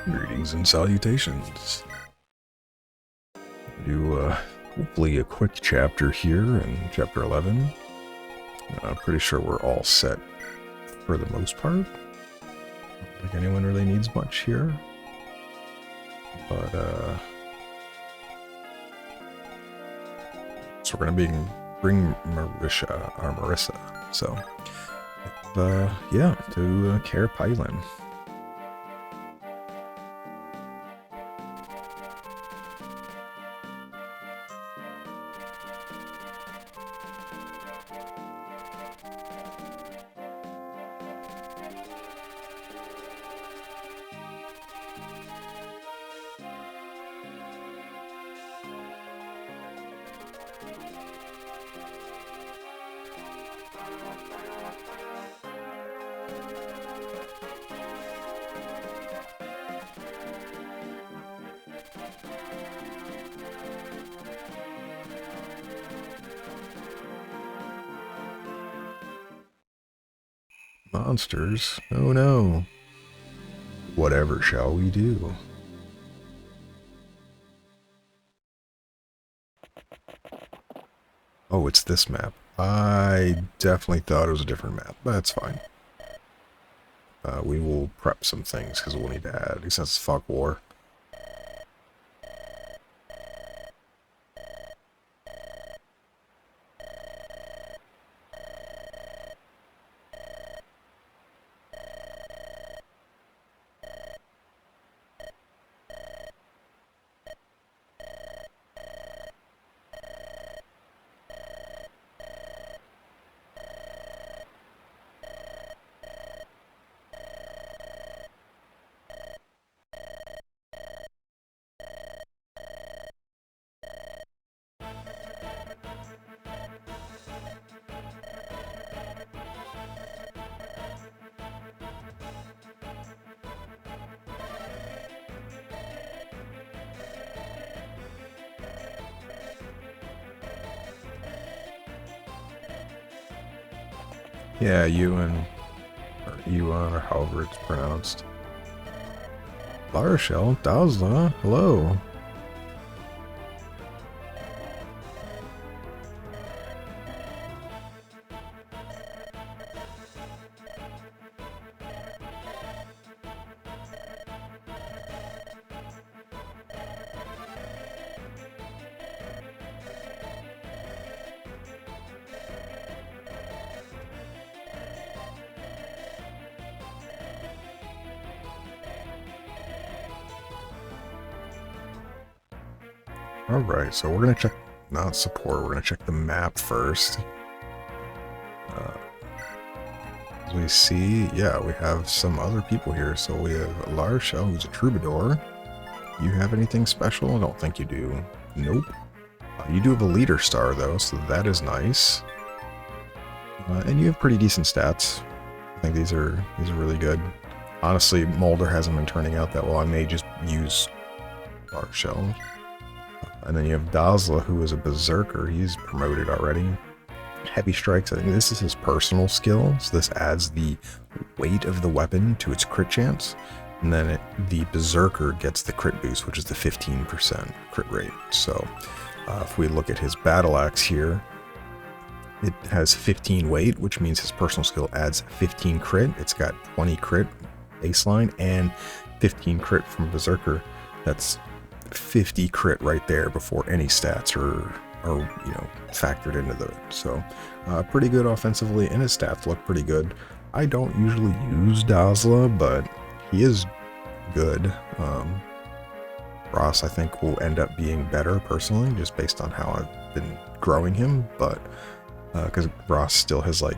Greetings and salutations. Do hopefully a quick chapter here in chapter 11. I'm pretty sure we're all set for the most part. I don't think anyone really needs much here. But so we're gonna bring Marissa. So yeah, to Care Pylon. Monsters? Oh no. Whatever shall we do? Oh, it's this map. I definitely thought it was a different map. That's fine. We will prep some things because we'll need to add, since it's fuck war. Yeah, Ewan, or however it's pronounced. La Rochelle, Dazla, hello. Alright, so we're going to check, not support, we're going to check the map first. As we see, yeah, we have some other people here. So we have La Rochelle, who's a troubadour. You have anything special? I don't think you do. Nope. You do have a leader star, though, so that is nice. And you have pretty decent stats. I think these are really good. Honestly, Moulder hasn't been turning out that well. I may just use La Rochelle. And then you have Dazla, who is a berserker. He's promoted already. Heavy strikes, I think this is his personal skill. So this adds the weight of the weapon to its crit chance. And then the berserker gets the crit boost, which is the 15% crit rate. So if we look at his battle axe here, it has 15 weight, which means his personal skill adds 15 crit. It's got 20 crit baseline and 15 crit from berserker. That's 50 crit right there before any stats are factored into the. So pretty good offensively, and his stats look pretty good. I don't usually use Dazla, but he is good. Ross, I think, will end up being better personally, just based on how I've been growing him. But because Ross still has like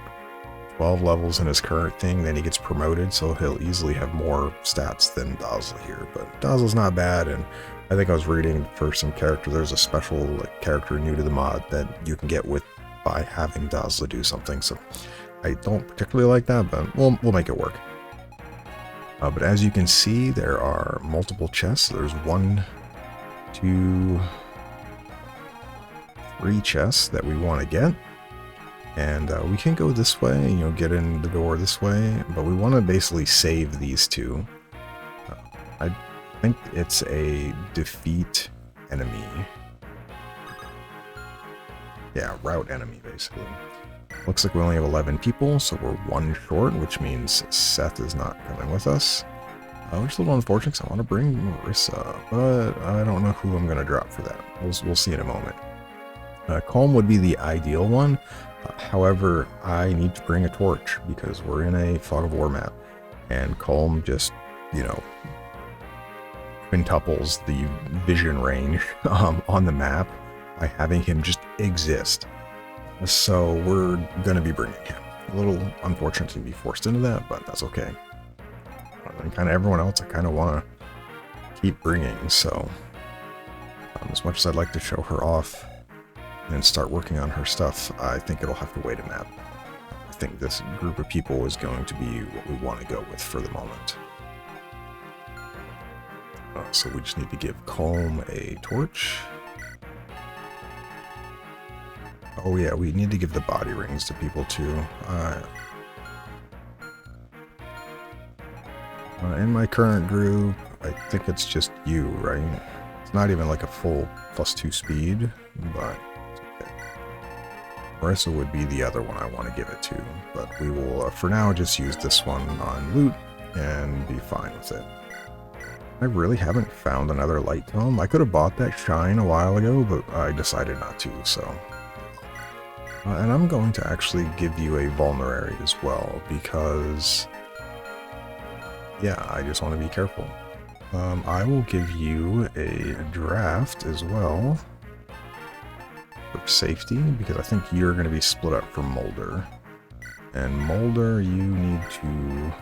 12 levels in his current thing, then he gets promoted, so he'll easily have more stats than Dazla here. But Dazla's not bad, and I think I was reading for some character, there's a special character new to the mod that you can get with by having Dazla do something. So I don't particularly like that, but we'll make it work. But as you can see, there are multiple chests. There's 1, 2, 3 chests that we want to get. And we can go this way, get in the door this way, but we want to basically save these two. I think it's a defeat enemy. Yeah, route enemy, basically. Looks like we only have 11 people, so we're one short, which means Seth is not coming with us. Which is a little unfortunate because I want to bring Marissa, but I don't know who I'm going to drop for that. We'll see in a moment. Calm would be the ideal one. However, I need to bring a torch because we're in a Fog of War map, and Calm just, quintuples the vision range on the map by having him just exist. So we're going to be bringing him. A little unfortunate to be forced into that, but that's okay. And kind of everyone else I kind of want to keep bringing, so as much as I'd like to show her off and start working on her stuff, I think it'll have to wait a map. I think this group of people is going to be what we want to go with for the moment. So we just need to give Calm a torch. Oh yeah, we need to give the body rings to people too. In my current group, I think it's just you, right? It's not even like a full +2 speed, but it's okay. Marissa would be the other one I want to give it to, but we will, for now, just use this one on loot and be fine with it. I really haven't found another light tome. I could have bought that shine a while ago, but I decided not to, so... and I'm going to actually give you a vulnerary as well, because... yeah, I just want to be careful. I will give you a draft as well for safety, because I think you're going to be split up from Moulder. And Moulder, you need to...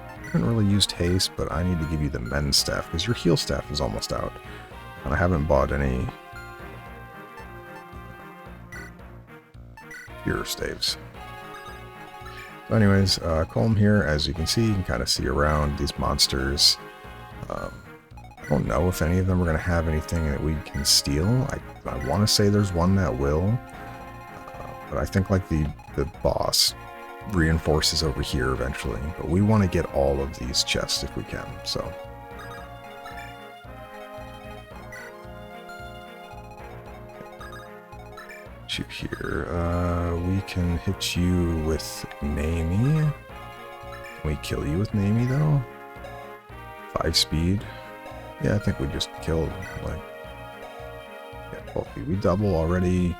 I haven't really used haste, but I need to give you the mend staff, because your heal staff is almost out. And I haven't bought any cure staves. So anyways, Calm here, as you can see, you can kind of see around these monsters. I don't know if any of them are going to have anything that we can steal. I want to say there's one that will, but I think like the boss reinforces over here eventually. But we want to get all of these chests if we can, so... you here. We can hit you with Namie. Can we kill you with Namie though? 5 speed. Yeah, I think we just killed like... yeah, 12 speed. We double already.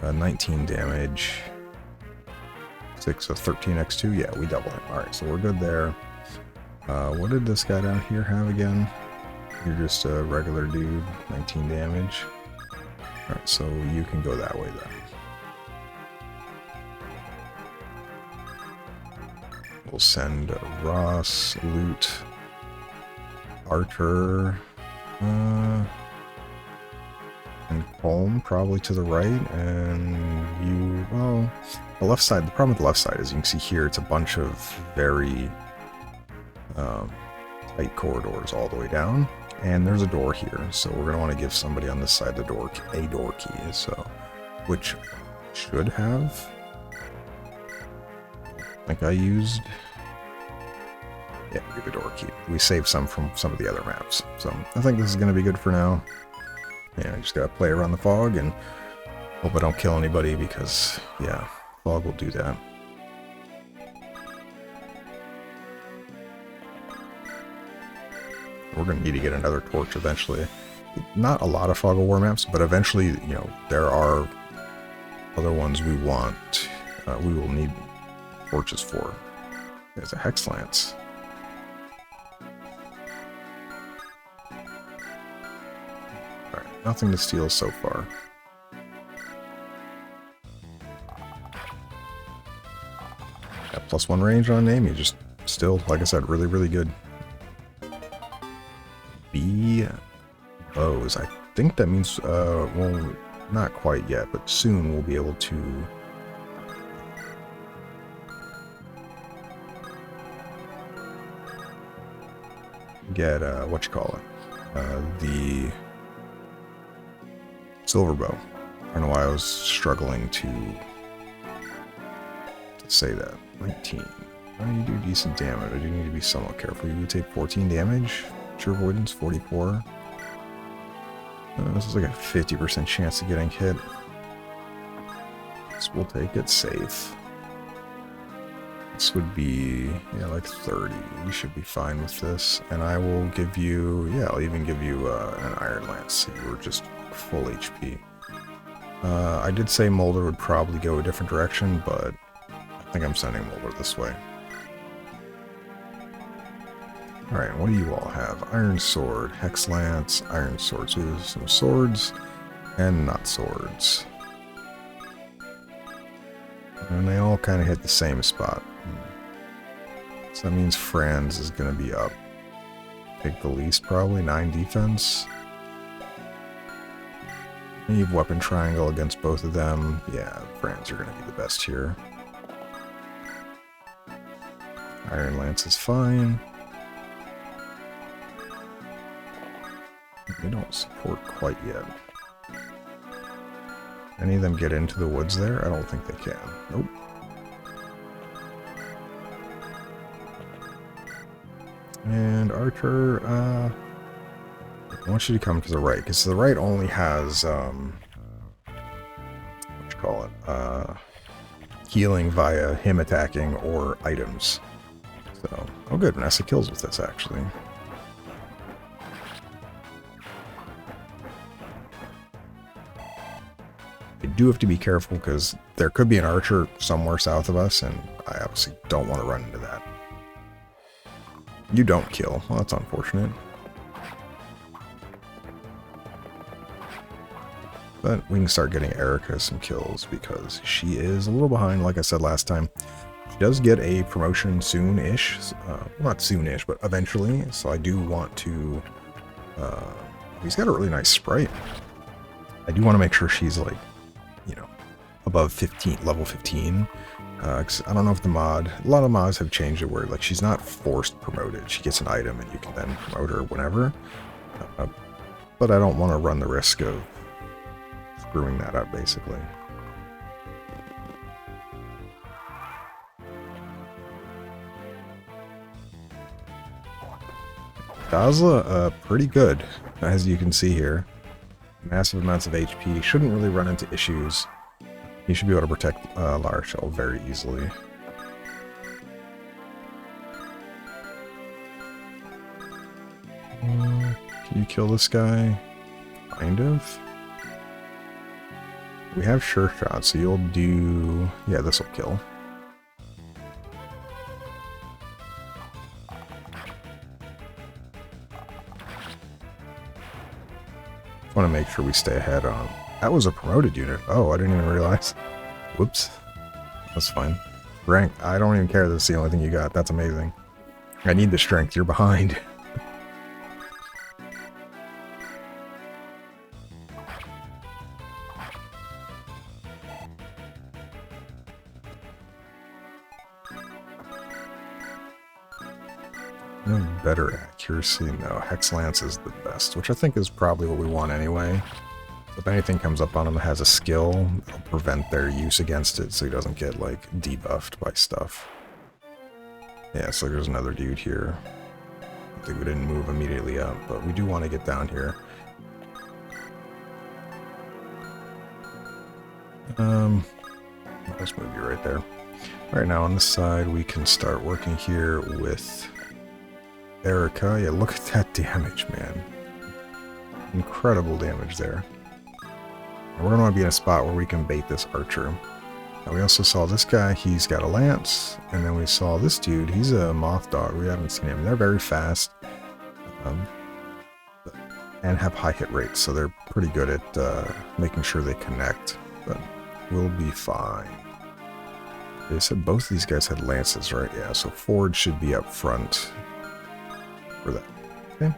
19 damage. 6 of 13x2. Yeah, we double him. Alright, so we're good there. What did this guy down here have again? You're just a regular dude. 19 damage. Alright, so you can go that way then. We'll send Ross, Loot, Archer, and Calm probably to the right, and you, well, the left side, the problem with the left side is you can see here it's a bunch of very tight corridors all the way down. And there's a door here, so we're going to want to give somebody on this side the door a door key, so which should have. I think I used. Yeah, give a door key. We saved some from some of the other maps, so I think this is going to be good for now. Yeah, I just got to play around the fog and hope I don't kill anybody because, yeah, fog will do that. We're going to need to get another torch eventually. Not a lot of Fog of War maps, but eventually, there are other ones we want. We will need torches for. There's a Hex Lance. Alright, nothing to steal so far. Got +1 range on Namie, just still, like I said, really, really good. B bows. I think that means, well, not quite yet, but soon we'll be able to get, the silver bow. I don't know why I was struggling to say that. 19. You do decent damage. I do need to be somewhat careful. You take 14 damage. True avoidance 44. This is like a 50% chance of getting hit. So we'll take it safe. This would be, yeah, like 30. We should be fine with this. And I will give you, yeah, I'll even give you an Iron Lance. So you're just full HP. I did say Moulder would probably go a different direction, but I think I'm sending Moulder this way. Alright, what do you all have? Iron Sword, Hex Lance, Iron Sword. So there's some swords and not swords. And they all kind of hit the same spot. So that means Franz is going to be up. Pick the least, probably. 9 defense. And you have Weapon Triangle against both of them. Yeah, Franz are going to be the best here. Iron Lance is fine. They don't support quite yet. Any of them get into the woods there? I don't think they can. Nope. And Archer, I want you to come to the right, because the right only has, what you call it, healing via him attacking or items. So, oh good, Vanessa kills with this, actually. You do have to be careful, because there could be an archer somewhere south of us, and I obviously don't want to run into that. You don't kill. Well, that's unfortunate. But we can start getting Erica some kills, because she is a little behind, like I said last time. She does get a promotion soon-ish. Not soon-ish, but eventually. So I do want to... he's got a really nice sprite. I do want to make sure she's, like, you know, above 15, level 15. Cause I don't know if the mod... A lot of mods have changed it where, like, she's not forced promoted. She gets an item and you can then promote her whenever. But I don't want to run the risk of screwing that up, basically. Dazla, pretty good, as you can see here. Massive amounts of HP. Shouldn't really run into issues. You should be able to protect Larshell very easily. Can you kill this guy? Kind of. We have Sure Shot, so you'll do... Yeah, this will kill. Want to make sure we stay ahead on... That was a promoted unit. Oh, I didn't even realize. Whoops. That's fine. Rank, I don't even care that's the only thing you got. That's amazing. I need the strength. You're behind. Better accuracy. No, Hex Lance is the best, which I think is probably what we want anyway. If anything comes up on him that has a skill, it'll prevent their use against it so he doesn't get, like, debuffed by stuff. Yeah, so there's another dude here. I think we didn't move immediately up, but we do want to get down here. Let's move you right there. Right now on this side, we can start working here with Erica. Yeah, look at that damage, man. Incredible damage there. And we're going to want to be in a spot where we can bait this archer. Now we also saw this guy, he's got a lance. And then we saw this dude, he's a moth dog. We haven't seen him. They're very fast. And have high hit rates, so they're pretty good at making sure they connect. But we'll be fine. They said both of these guys had lances, right? Yeah, so Ford should be up front for that. Okay.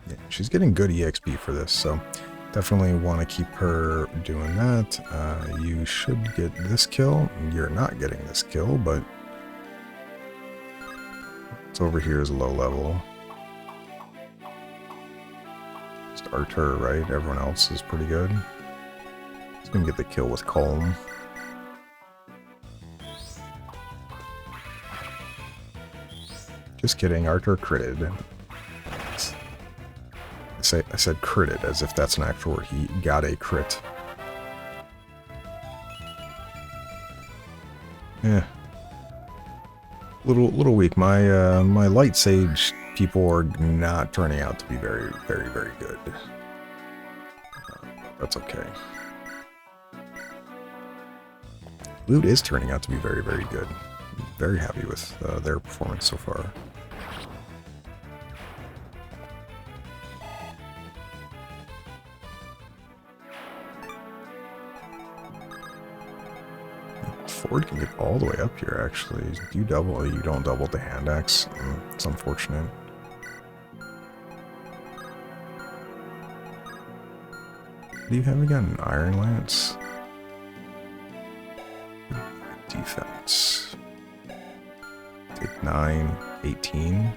Yeah, she's getting good EXP for this, so definitely want to keep her doing that. You should get this kill. You're not getting this kill, but it's over here is low level. Just Artur, right? Everyone else is pretty good. He's gonna get the kill with Colm. Just kidding, Archer critted. I said critted as if that's an actual word. He got a crit. Yeah. Little weak. My light sage people are not turning out to be very good. That's okay. Loot is turning out to be very good. I'm very happy with their performance so far. Ford can get all the way up here, actually. Do you double? You don't double the hand axe. It's unfortunate. Do you have again? An Iron Lance? Defense. Take 9, 18.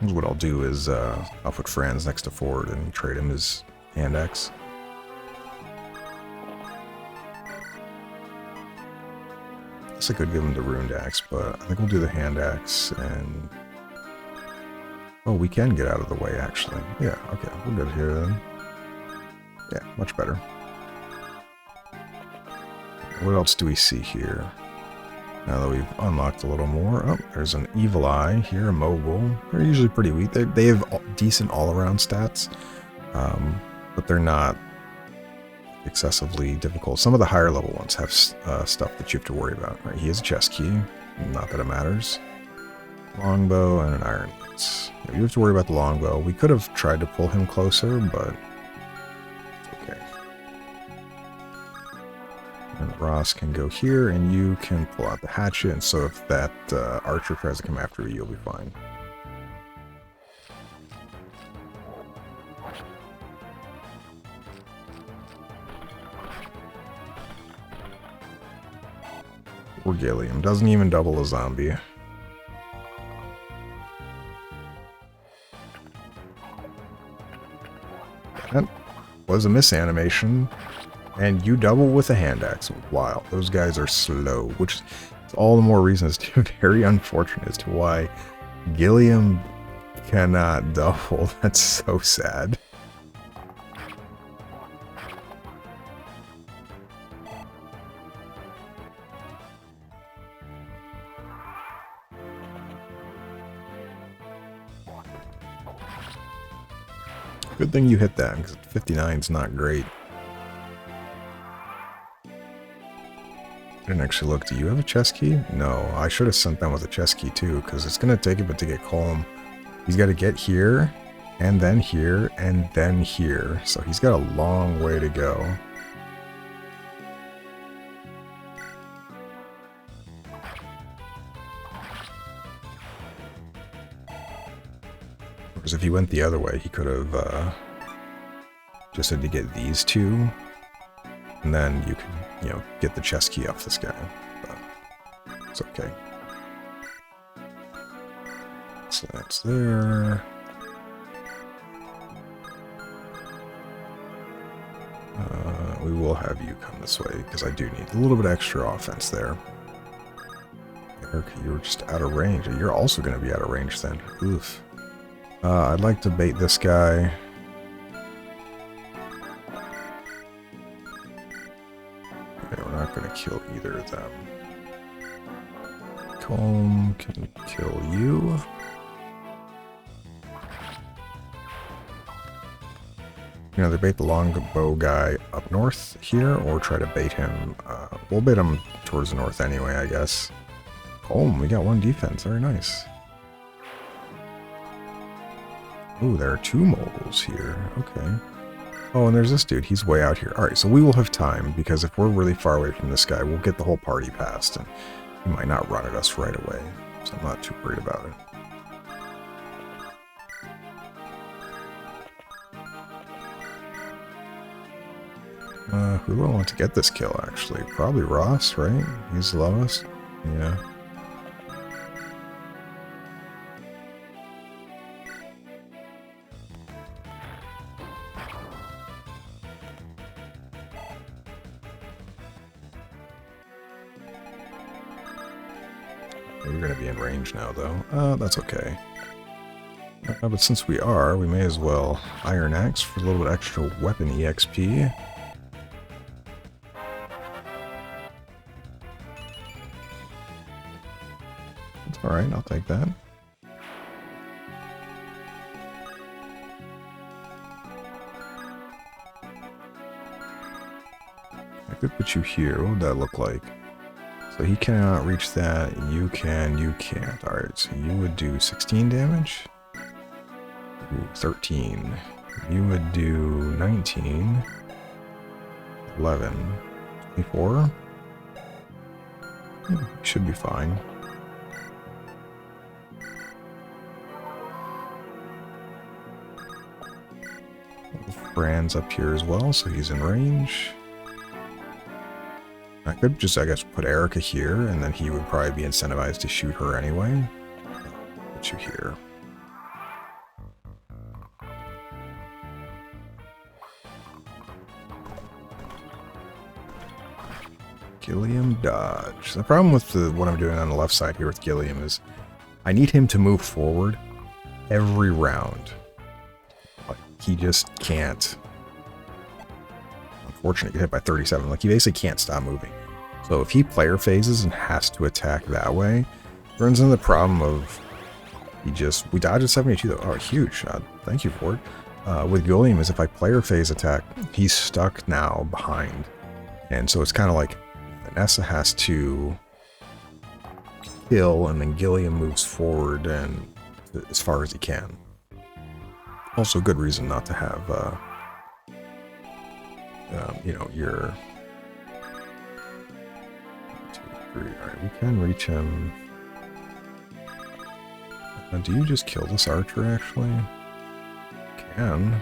What I'll do is I'll put Franz next to Ford and trade him his hand axe. I guess I could give him the runed axe, but I think we'll do the hand axe and... Oh, we can get out of the way, actually. Yeah, okay, we're good here then. Yeah, much better. What else do we see here? Now that we've unlocked a little more. Oh, there's an Evil Eye here, a Mogall. They're usually pretty weak. They have decent all-around stats, but they're not excessively difficult. Some of the higher level ones have stuff that you have to worry about. Right? He has a chest key. Not that it matters. Longbow and an Iron Lance. You have to worry about the longbow. We could have tried to pull him closer, but it's okay. And Ross can go here, and you can pull out the hatchet, and so if that archer tries to come after you, you'll be fine. Or Gilliam. Doesn't even double a zombie. That was a miss animation. And you double with a hand axe. Wow, those guys are slow, which is all the more reason as to very unfortunate as to why Gilliam cannot double. That's so sad. Good thing you hit that, because 59 is not great. I didn't actually look. Do you have a chest key? No, I should have sent them with a chest key too, because it's going to take a bit to get Colm. He's got to get here, and then here, and then here. So he's got a long way to go. Because if he went the other way, he could have just had to get these two, and then you can, you know, get the chest key off this guy. But it's okay. So that's there. We will have you come this way, because I do need a little bit extra offense there. Eric, you're just out of range. You're also going to be out of range then. Oof. I'd like to bait this guy. Okay, we're not going to kill either of them. Colm can kill you. You know, they bait the longbow guy up north here, or try to bait him. We'll bait him towards the north anyway, I guess. Colm, we got one defense. Very nice. Ooh, there are two Moguls here. Okay. Oh, and there's this dude. He's way out here. Alright, so we will have time, because if we're really far away from this guy, we'll get the whole party past, and he might not run at us right away. So I'm not too worried about it. Who do I want to get this kill, actually? Probably Ross, right? He's the lowest. Yeah. You're going to be in range now, though. That's okay. But since we are, we may as well Iron Axe for a little bit extra weapon EXP. That's alright, I'll take that. I could put you here. What would that look like? So he cannot reach that. You can, you can't. Alright, so you would do 16 damage. Ooh, 13. You would do 19. 11. 24. Should be fine. Brand's up here as well, so he's in range. I could just, I guess, put Erica here, and then he would probably be incentivized to shoot her anyway. Put you here. Gilliam dodge. The problem with what I'm doing on the left side here with Gilliam is I need him to move forward every round. Like, he just can't. Unfortunately, get hit by 37. Like, he basically can't stop moving. So if he player phases and has to attack that way, runs into the problem of we dodged at 72 though. Oh, huge. Thank you for it. With Gilliam is if I player phase attack, he's stuck now behind. And so it's kind of like Vanessa has to kill, and then Gilliam moves forward and as far as he can. Also, good reason not to have, you know, your 1, 2, 3. All right, we can reach him. Do you just kill this archer? Actually, can.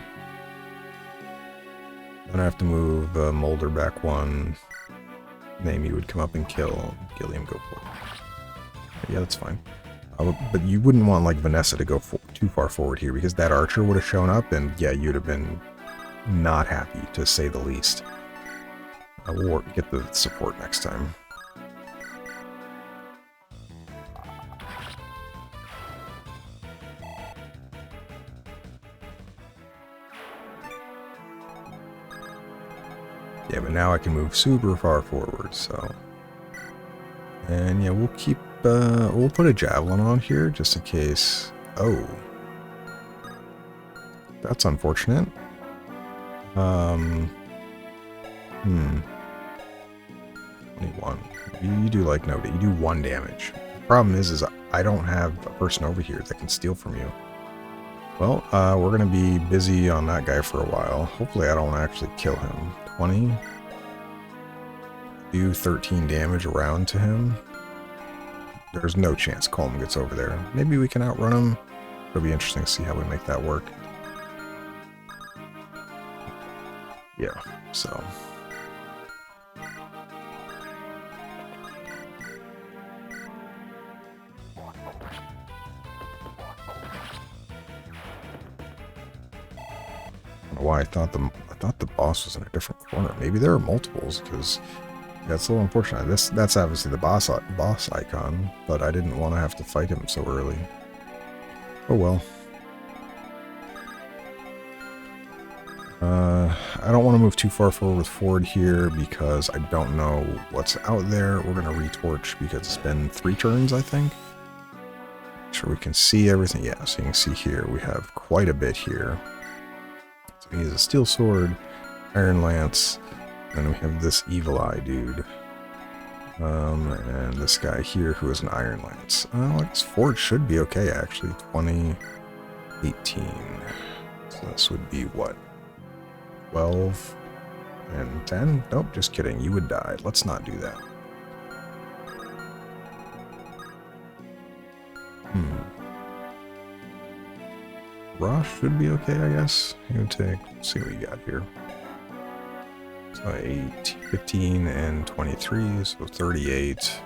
Then I have to move Moulder back 1. Maybe would come up and kill Gilliam. Go for it. Yeah, that's fine. But you wouldn't want like Vanessa to go too far forward here, because that archer would have shown up, and yeah, you'd have been not happy, to say the least. We'll get the support next time. Yeah, but now I can move super far forward, so... And yeah, we'll keep, we'll put a javelin on here, just in case... Oh. That's unfortunate. 21. You do like no, you do 1 damage. The problem is I don't have a person over here that can steal from you. Well, we're gonna be busy on that guy for a while. Hopefully I don't actually kill him. 20. Do 13 damage around to him. There's no chance Coleman gets over there. Maybe we can outrun him. It'll be interesting to see how we make that work. Yeah, so... Why I thought the boss was in a different corner. Maybe there are multiples, because that's a little unfortunate. That's obviously the boss icon, but I didn't want to have to fight him so early. Oh well. I don't want to move too far forward here because I don't know what's out there. We're gonna retorch because it's been 3 turns, I think. Make sure we can see everything. Yeah, so you can see here we have quite a bit here. He has a steel sword, iron lance, and we have this evil eye dude. And this guy here who has an iron lance. I guess forge should be okay, actually. 20, 18. So this would be what? 12 and 10? Nope, just kidding. You would die. Let's not do that. Rosh should be okay, I guess. He would take, let's see what we got here. So 8, 15, and 23, so 38,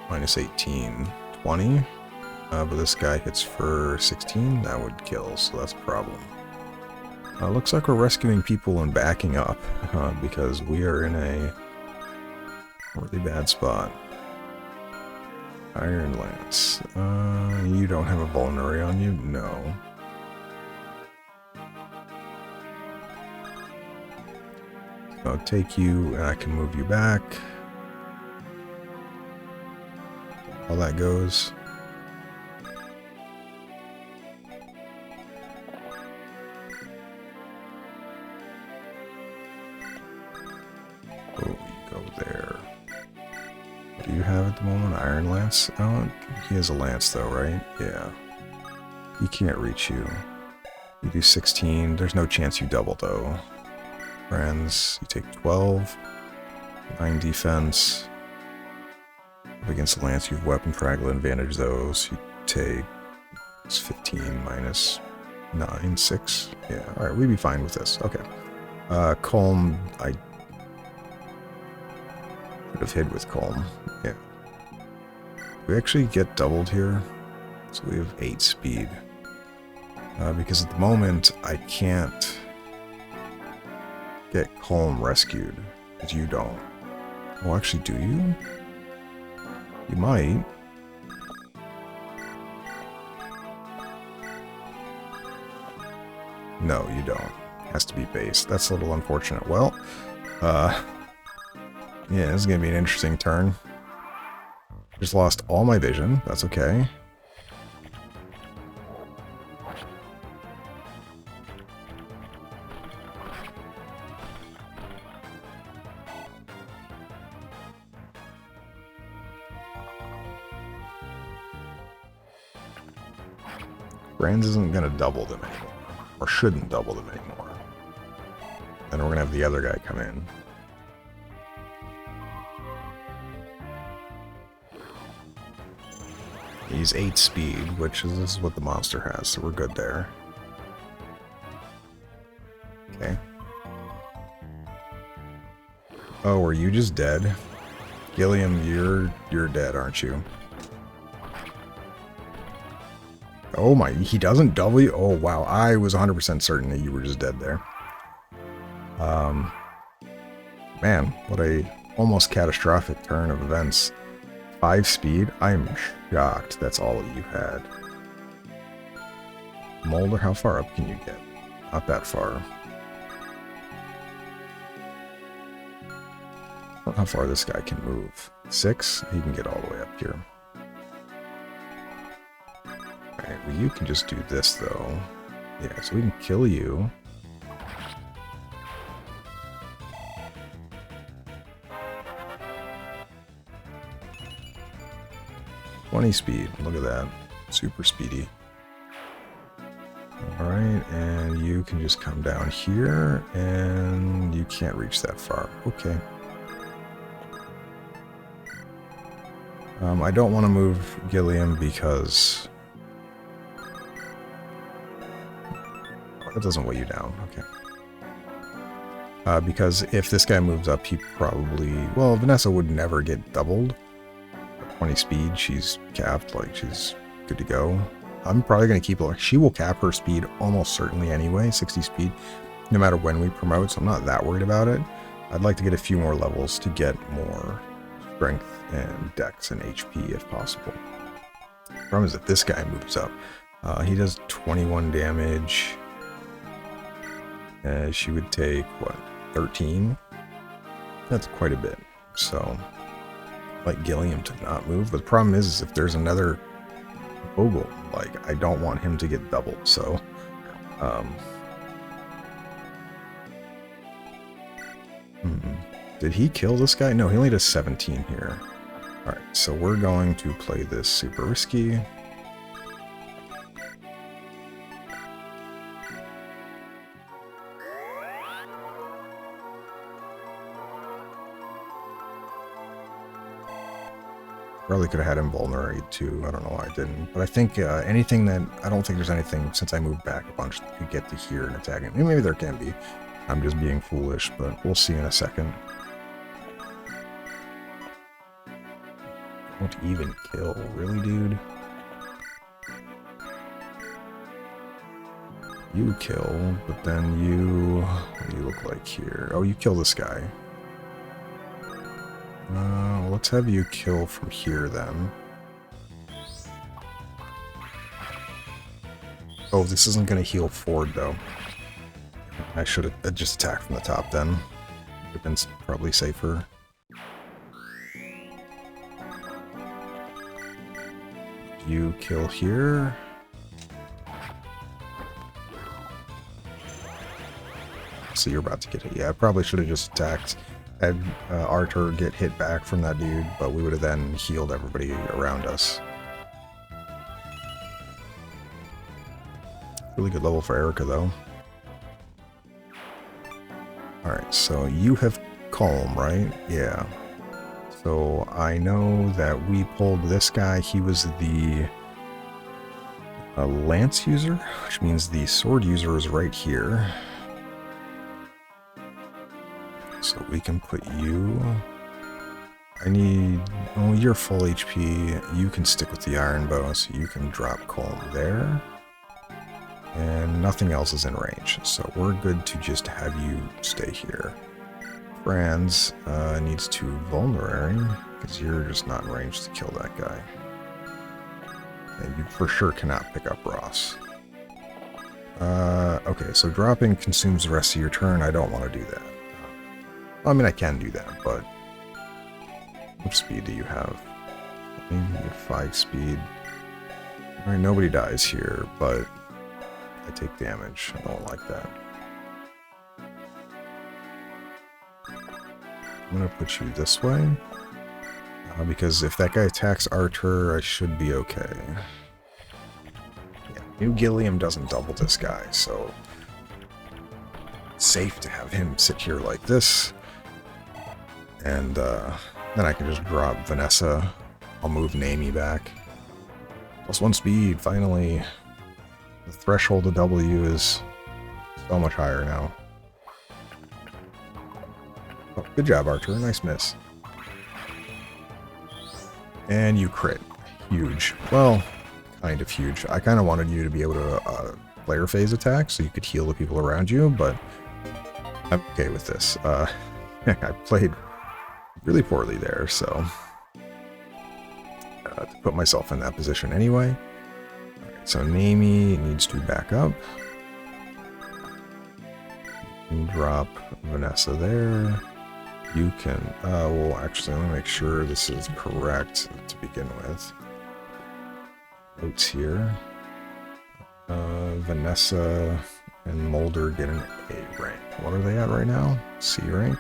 minus 18, 20. But this guy hits for 16, that would kill, so that's a problem. Looks like we're rescuing people and backing up, because we are in a really bad spot. Iron Lance. You don't have a vulnerary on you? No. I'll take you and I can move you back. How that goes. Oh, you go there. What do you have at the moment? Iron Lance? Oh, he has a lance though, right? Yeah. He can't reach you. You do 16. There's no chance you double though. Friends, you take 12. 9 defense. Up against the lance, you have weapon fragile advantage though, so you take 15 minus 9, 6. Yeah, alright, we'd be fine with this. Okay. Calm, I could have hid with Calm. Yeah. We actually get doubled here, so we have 8 speed. Because at the moment, I can't get Calm rescued, because you don't. Oh, actually, do you? You might. No, you don't. Has to be base. That's a little unfortunate. Well, yeah, this is going to be an interesting turn. Just lost all my vision. That's okay. Brands isn't going to double them anymore. Or shouldn't double them anymore. Then we're going to have the other guy come in. He's 8 speed, which is what the monster has, so we're good there. Okay. Oh, are you just dead? Gilliam, you're dead, aren't you? Oh my, he doesn't double you? Oh wow, I was 100% certain that you were just dead there. Man, what a almost catastrophic turn of events. 5 speed? I am shocked that's all that you had. Moulder, how far up can you get? Not that far. I don't know how far this guy can move. 6? He can get all the way up here. Alright, well you can just do this though. Yeah, so we can kill you. Speed, look at that. Super speedy. Alright, and you can just come down here, and you can't reach that far. Okay. I don't want to move Gilliam because... Oh, that doesn't weigh you down, okay. Because if this guy moves up, he probably... Well, Vanessa would never get doubled. 20 speed, she's capped, like she's good to go. I'm probably going to keep her. She will cap her speed almost certainly anyway, 60 speed, no matter when we promote, so I'm not that worried about it. I'd like to get a few more levels to get more strength and dex and HP if possible. The problem is if this guy moves up, he does 21 damage. She would take, what, 13? That's quite a bit, so... like Gilliam to not move, but the problem is if there's another Mogall, like I don't want him to get doubled, so did he kill this guy? No, he only does 17 here. Alright, so we're going to play this super risky. Probably could have had him vulnerary too. I don't know why I didn't. But I think anything that... I don't think there's anything, since I moved back a bunch, that could get to here and attack him. Maybe there can be. I'm just being foolish, but we'll see in a second. Don't even kill. Really, dude? You kill, but then you... What do you look like here? Oh, you kill this guy. Let's have you kill from here then. Oh, this isn't going to heal forward, though. I should have just attacked from the top then. Would have been probably safer. You kill here. So you're about to get hit. Yeah, I probably should have just attacked. Had Arthur get hit back from that dude, but we would have then healed everybody around us. Really good level for Erica, though. Alright, so you have Calm, right? Yeah. So I know that we pulled this guy. He was the lance user, which means the sword user is right here. So we can put you... I need... Oh, you're full HP. You can stick with the iron bow, so you can drop Calm there. And nothing else is in range, so we're good to just have you stay here. Franz needs to vulnerary, because you're just not in range to kill that guy. And you for sure cannot pick up Ross. Okay, so dropping consumes the rest of your turn. I don't want to do that. I mean, I can do that, but... What speed do you have? Maybe you have 5 speed. Alright, nobody dies here, but... I take damage. I don't like that. I'm going to put you this way. Because if that guy attacks Arthur, I should be okay. Yeah, new Gilliam doesn't double this guy, so... It's safe to have him sit here like this. And then I can just drop Vanessa. I'll move Naomi back. +1 speed, finally. The threshold of W is so much higher now. Oh, good job, Archer. Nice miss. And you crit. Huge. Well, kind of huge. I kind of wanted you to be able to player phase attack so you could heal the people around you, but I'm okay with this. I played really poorly there, so to put myself in that position anyway. So Naomi needs to back up. You can drop Vanessa there. You can, well actually let me make sure this is correct to begin with. Notes here. Vanessa and Moulder get an A rank. What are they at right now? C rank.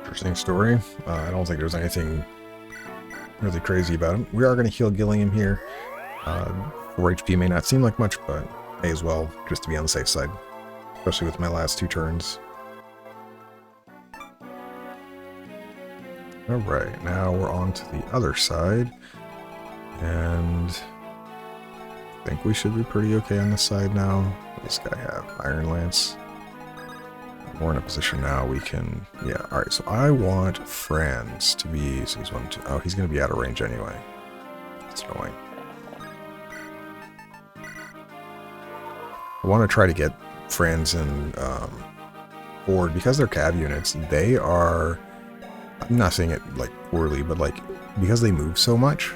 Interesting story. I don't think there's anything really crazy about him. We are going to heal Gilliam here. 4 HP may not seem like much, but may as well, just to be on the safe side. Especially with my last 2 turns. Alright, now we're on to the other side. And I think we should be pretty okay on this side now. What does this guy have? Iron Lance. We're in a position now we can... Yeah, alright, so I want Franz to be... So he's one, two... Oh, he's going to be out of range anyway. That's annoying. I want to try to get Franz and Ford, because they're cav units, they are... I'm not saying it like poorly, but like because they move so much,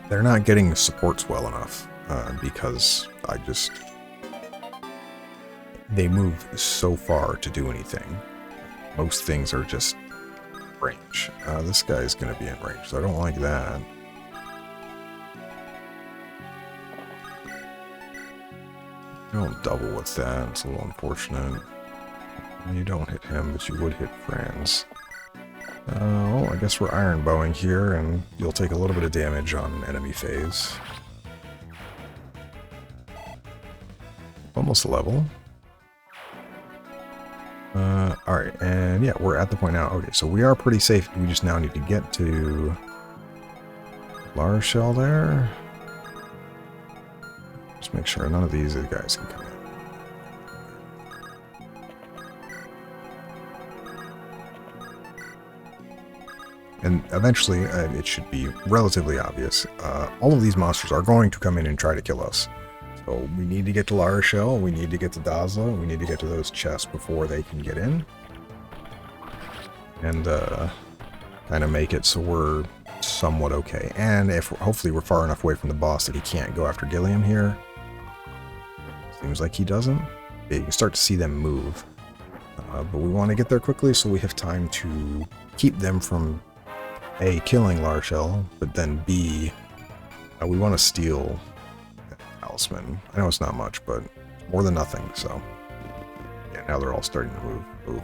they're not getting supports well enough because they move so far to do anything. Most things are just range. This guy's going to be in range, so I don't like that. You don't double with that. It's a little unfortunate. You don't hit him, but you would hit Franz. Well, I guess we're iron bowing here, and you'll take a little bit of damage on enemy phase. Almost level. Alright, and yeah, we're at the point now. Okay, so we are pretty safe. We just now need to get to La Rochelle there. Just make sure none of these guys can come in. And eventually, it should be relatively obvious. All of these monsters are going to come in and try to kill us. So we need to get to La Rochelle, we need to get to Daza, we need to get to those chests before they can get in. And kind of make it so we're somewhat okay. And if hopefully we're far enough away from the boss that he can't go after Gilliam here. Seems like he doesn't. Yeah, you can start to see them move. But we want to get there quickly so we have time to keep them from A, killing La Rochelle, but then B, we want to steal Talisman. I know it's not much, but more than nothing, so. Yeah, now they're all starting to move.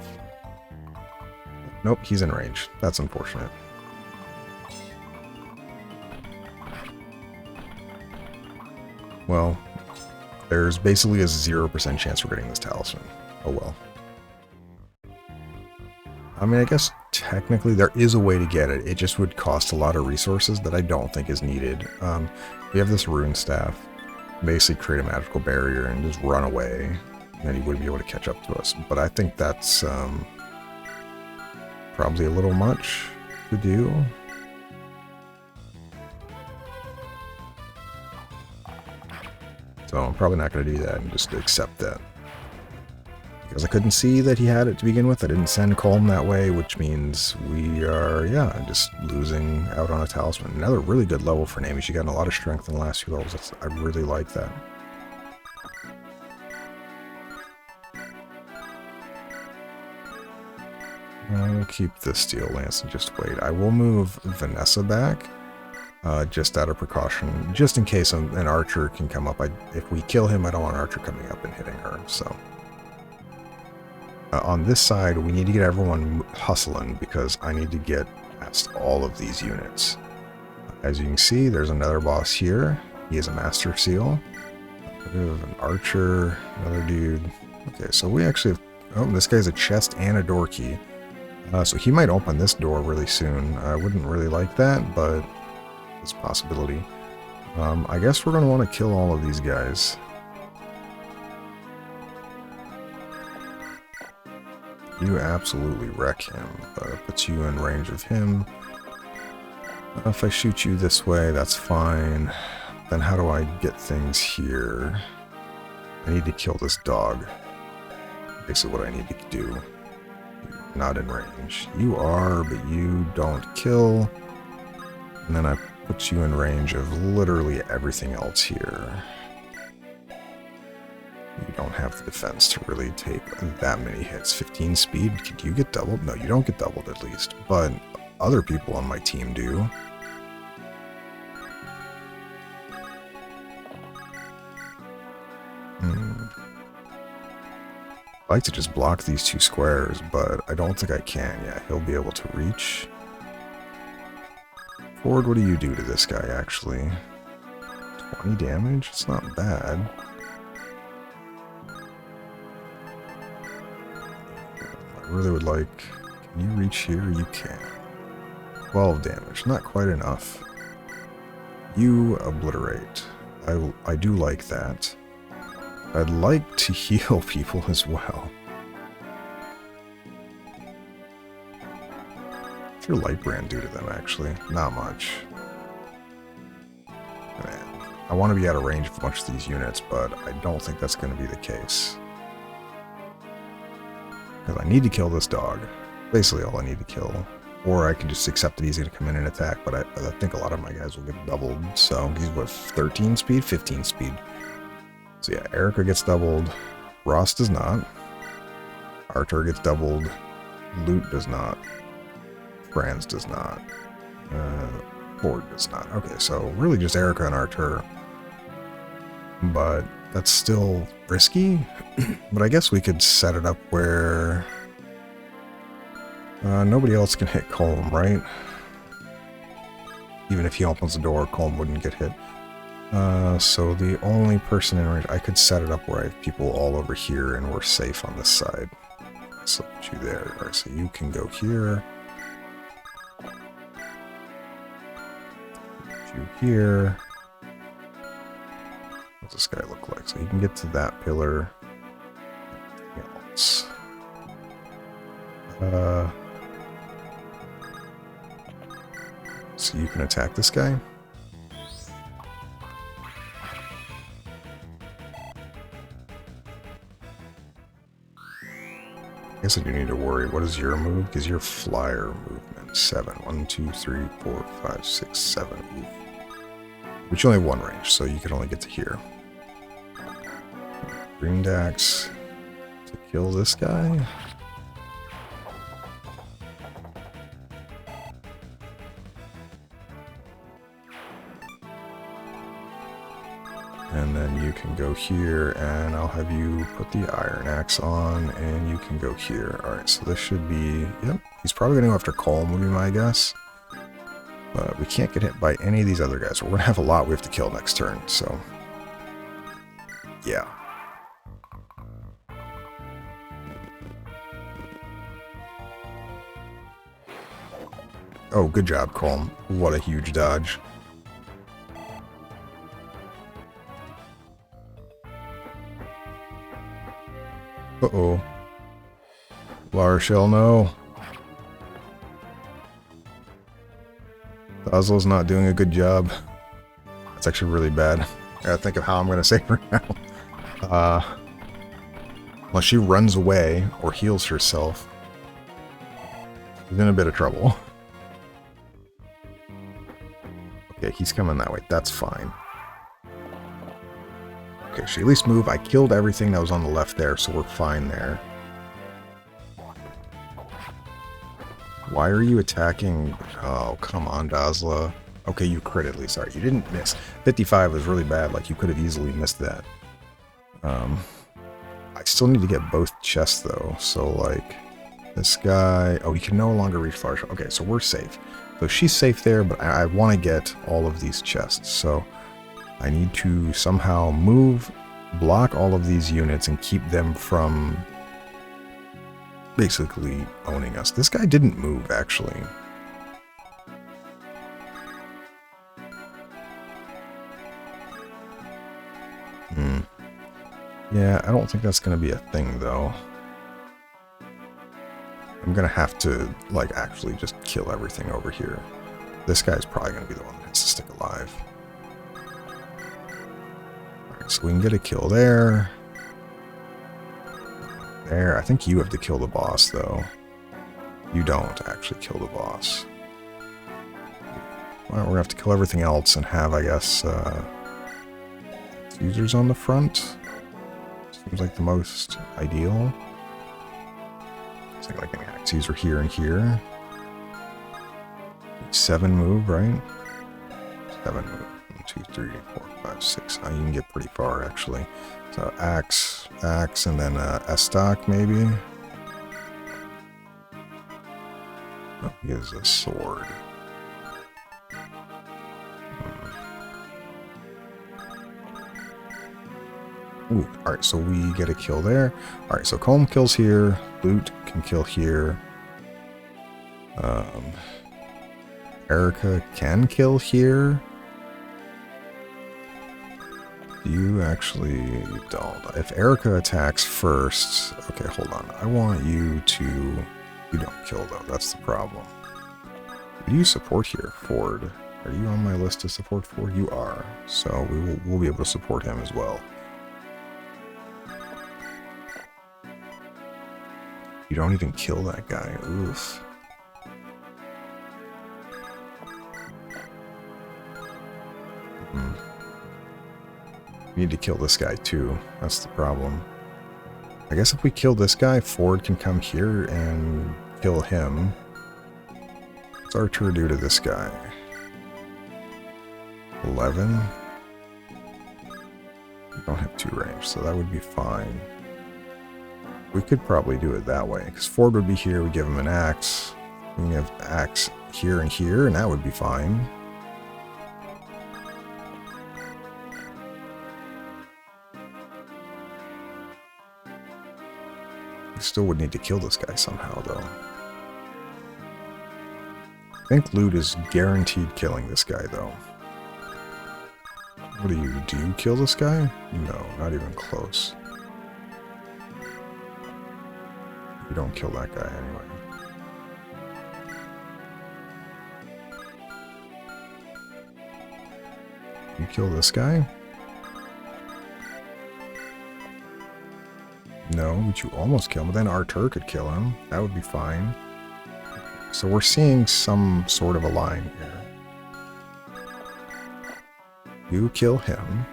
Nope, he's in range. That's unfortunate. Well, there's basically a 0% chance we're getting this Talisman. Oh well. I mean, I guess technically there is a way to get it. It just would cost a lot of resources that I don't think is needed. We have this rune staff. Basically create a magical barrier and just run away. And then he wouldn't be able to catch up to us. But I think that's probably a little much to do. So I'm probably not going to do that and just accept that. Because I couldn't see that he had it to begin with. I didn't send Colm that way, which means we are, yeah, just losing out on a talisman. Another really good level for Nami. She got a lot of strength in the last few levels. I really like that. I'll keep this steel lance and just wait. I will move Vanessa back, just out of precaution, just in case an archer can come up. If we kill him, I don't want an archer coming up and hitting her, so... on this side, we need to get everyone hustling because I need to get past all of these units. As you can see, there's another boss here. He is a Master Seal. A bit of an archer, another dude. Okay, so we actually have... Oh, this guy's a chest and a door key. So he might open this door really soon. I wouldn't really like that, but it's a possibility. I guess we're going to want to kill all of these guys. You absolutely wreck him, but it puts you in range of him. If I shoot you this way, that's fine. Then how do I get things here? I need to kill this dog. Basically what I need to do. You're not in range. You are, but you don't kill. And then I put you in range of literally everything else here. You don't have the defense to really take that many hits. 15 speed, do you get doubled? No, you don't get doubled at least, but other people on my team do. I'd like to just block these two squares, but I don't think I can. Yeah, he'll be able to reach. Ford, what do you do to this guy, actually? 20 damage? It's not bad. I really would like... Can you reach here? You can. 12 damage. Not quite enough. You obliterate. I do like that. I'd like to heal people as well. What's your light brand do to them, actually? Not much. Man, I want to be out of range of a bunch of these units, but I don't think that's going to be the case. Because I need to kill this dog. Basically all I need to kill. Or I can just accept that he's going to come in and attack, but I think a lot of my guys will get doubled. So he's what, 13 speed? 15 speed. So yeah, Erica gets doubled. Ross does not. Artur gets doubled. Loot does not. Franz does not. Ford does not. Okay, so really just Erica and Artur. But that's still risky. But I guess we could set it up where nobody else can hit Colm, right? Even if he opens the door, Colm wouldn't get hit. So the only person in range, I could set it up where I have people all over here and we're safe on this side. So put you there. Alright, so you can go here. Put you here. What's this guy look like? So you can get to that pillar. Anything else? So you can attack this guy. I guess I do need to worry. What is your move? Because your flyer movement 7. 1, 2, 3, 4, 5, 6, 7. Oof. But you only have one range, so you can only get to here. Green Dax to kill this guy. And then you can go here, and I'll have you put the Iron Axe on, and you can go here. Alright, so this should be... Yep, he's probably going to go after Colm, would be my guess. But we can't get hit by any of these other guys. We're going to have a lot we have to kill next turn, so... Yeah. Oh, good job, Colm. What a huge dodge. Uh-oh. Larshell, no. Oslo's not doing a good job. That's actually really bad. I gotta think of how I'm gonna save her now. Unless she runs away or heals herself, she's in a bit of trouble. Okay, he's coming that way. That's fine. Okay, she at least moved. I killed everything that was on the left there, so we're fine there. Why are you attacking? Oh, come on, Dazla. Okay, you crit at least. Sorry, you didn't miss. 55 was really bad. Like, you could have easily missed that. I still need to get both chests, though. So, like, this guy... Oh, he can no longer reach far. Okay, so we're safe. So she's safe there, but I want to get all of these chests. So I need to somehow move, block all of these units, and keep them from basically owning us. This guy didn't move, actually. Yeah, I don't think that's going to be a thing, though. I'm going to have to, like, actually just kill everything over here. This guy's probably going to be the one that has to stick alive. Alright, so we can get a kill there. There. I think you have to kill the boss, though. You don't actually kill the boss. Well, we're going to have to kill everything else and have, I guess, users on the front. Seems like the most ideal. Like an axe user here and here. 7 move, right? 7 move. 1, 2, 3, 4, 5, 6. You can get pretty far, actually. So axe, and then S-stock, maybe. Oh, he has a sword. Ooh, alright, so we get a kill there. Alright, so Colm kills here. Loot can kill here. Erica can kill here. You actually don't. If Erica attacks first... Okay, hold on. I want you to... You don't kill, though. That's the problem. Who do you support here? Ford. Are you on my list to support Ford? You are. So we'll be able to support him as well. You don't even kill that guy. Oof. We need to kill this guy too. That's the problem. I guess if we kill this guy, Ford can come here and kill him. What's Archer do to this guy? 11? We don't have 2 range, so that would be fine. We could probably do it that way, because Ford would be here, we give him an axe. We can have axe here, and that would be fine. We still would need to kill this guy somehow, though. I think loot is guaranteed killing this guy, though. What do? You kill this guy? No, not even close. You don't kill that guy anyway. You kill this guy? No, but you almost kill him. But then Artur could kill him. That would be fine. So we're seeing some sort of a line here. You kill him.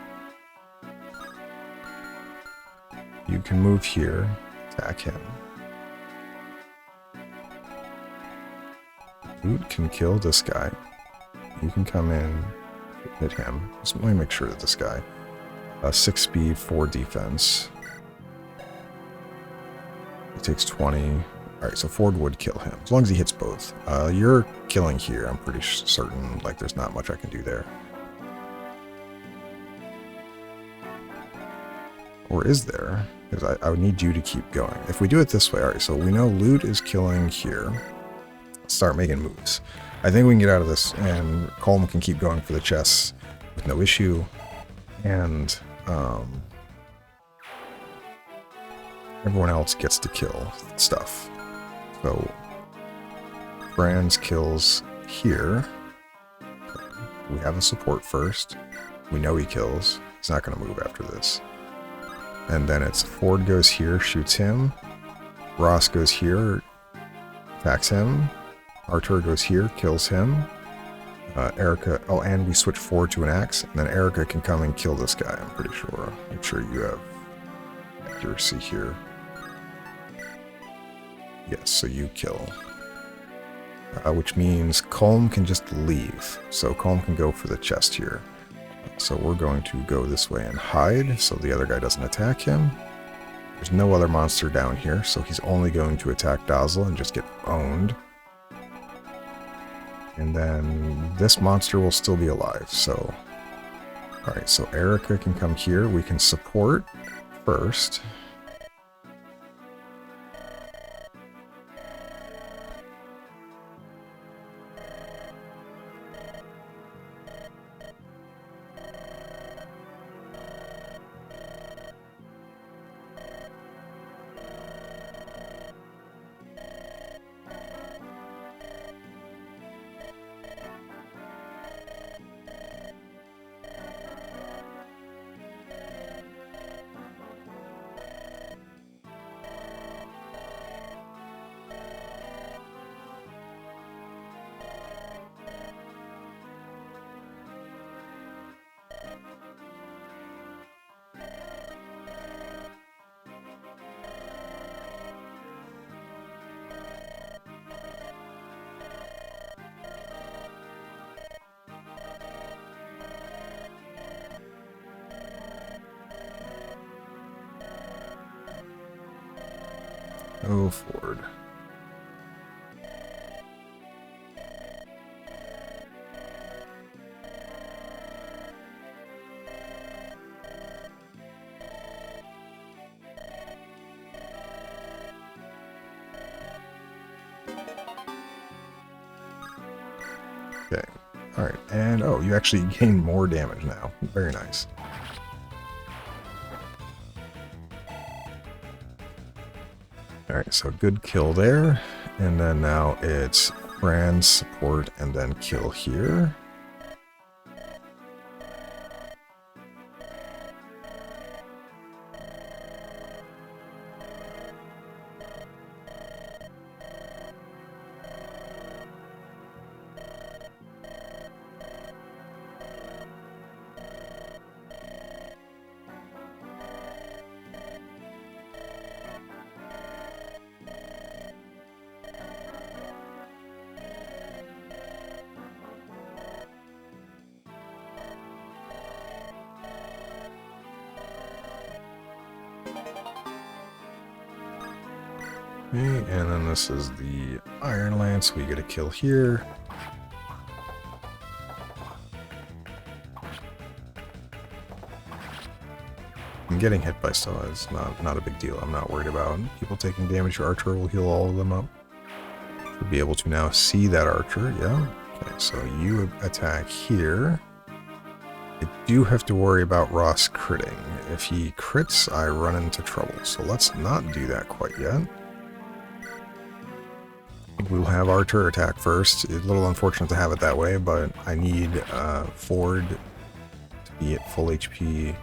You can move here, attack him. Loot can kill this guy. You can come in, hit him. Just let me make sure that this guy. 6 speed, 4 defense. He takes 20. Alright, so Ford would kill him, as long as he hits both. You're killing here, I'm pretty certain. Like, there's not much I can do there. Or is there? Because I would need you to keep going. If we do it this way, alright, so we know loot is killing here. Let's start making moves. I think we can get out of this, and Colm can keep going for the chests with no issue. And, everyone else gets to kill stuff. So, Brands kills here. We have a support first. We know he kills. He's not going to move after this. And then it's Ford goes here, shoots him. Ross goes here, attacks him. Artur goes here, kills him. Erica, oh, and we switch Ford to an axe. And then Erica can come and kill this guy, I'm pretty sure. Make sure you have accuracy here. Yes, so you kill. Which means Colm can just leave. So Colm can go for the chest here. So we're going to go this way and hide so the other guy doesn't attack him. There's no other monster down here, so he's only going to attack Dazzle and just get owned. And then this monster will still be alive, so... Alright, so Erica can come here. We can support first. Oh, Ford. Okay. Alright, and oh, you actually gain more damage now. Very nice. Alright, so good kill there. And then now it's Fran, support, and then kill here. Okay, and then this is the Iron Lance. We get a kill here. And getting hit by stuff is not a big deal. I'm not worried about people taking damage. Your archer will heal all of them up. You'll be able to now see that archer, yeah. Okay, so you attack here. I do have to worry about Ross critting. If he crits, I run into trouble. So let's not do that quite yet. We'll have Archer attack first. It's a little unfortunate to have it that way, but I need Ford to be at full HP.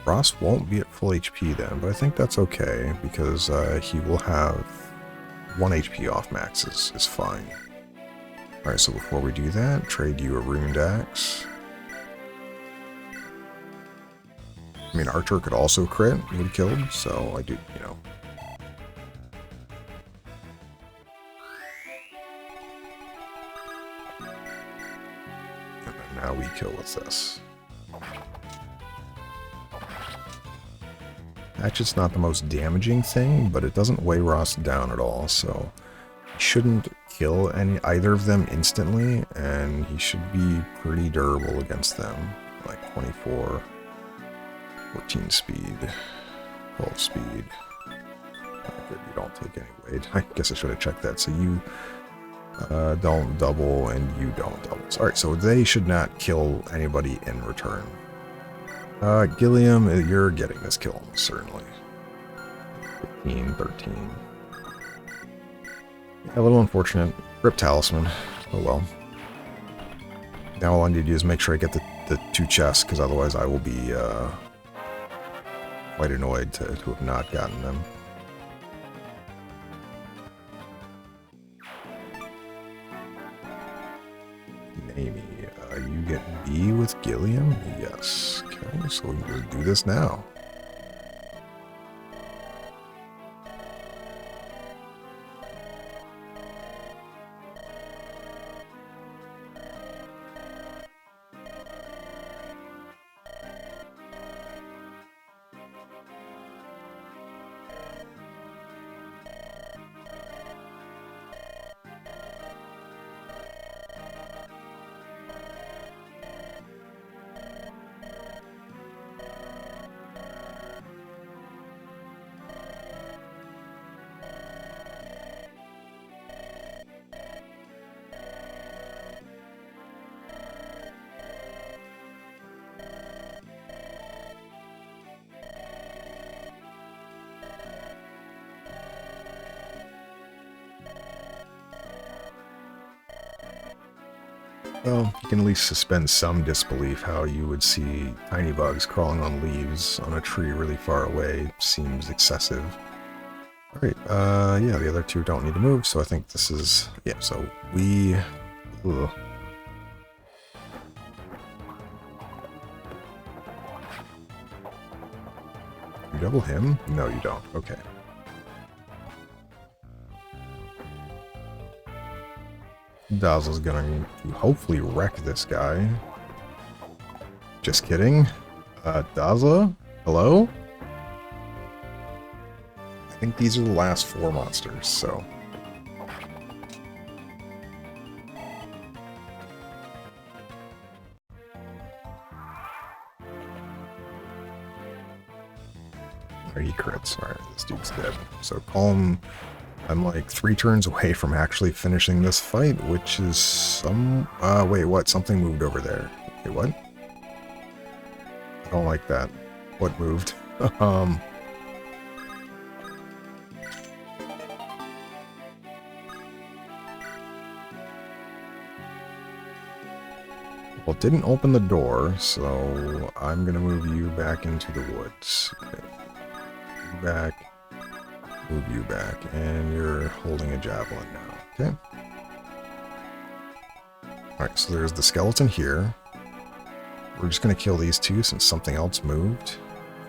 Ross won't be at full HP then, but I think that's okay, because he will have 1 HP off max is fine. Alright, so before we do that, trade you a Ruined Axe. I mean, Archer could also crit, would have killed, so I do, you know. And then now we kill with this. Hatchet's not the most damaging thing, but it doesn't weigh Ross down at all, so he shouldn't kill either of them instantly, and he should be pretty durable against them. Like 24, 14 speed, 12 speed. Good, you don't take any weight. I guess I should have checked that. So you don't double, and you don't double. Alright, so they should not kill anybody in return. Gilliam, you're getting this kill, certainly. 15, 13. A little unfortunate. Rip Talisman. Oh well. Now all I need to do is make sure I get the 2 chests, because otherwise I will be quite annoyed to have not gotten them. Amy, you get B with Gilliam? Yes. Okay, so we'll do this now. Well, you can at least suspend some disbelief how you would see tiny bugs crawling on leaves on a tree really far away. Seems excessive. Alright, yeah, the other 2 don't need to move, so I think this is... Yeah, so we... Ugh. You double him? No, you don't. Okay. Dazzle's gonna hopefully wreck this guy. Just kidding. Dazzle? Hello? I think these are the last 4 monsters, so... There he crits. Alright, this dude's dead. So calm I'm like 3 turns away from actually finishing this fight, which is some... wait, what? Something moved over there. Wait, what? I don't like that. What moved? Well, it didn't open the door, so I'm gonna move you back into the woods. Okay. Move you back, and you're holding a javelin now, okay? Alright, so there's the skeleton here. We're just gonna kill these 2 since something else moved.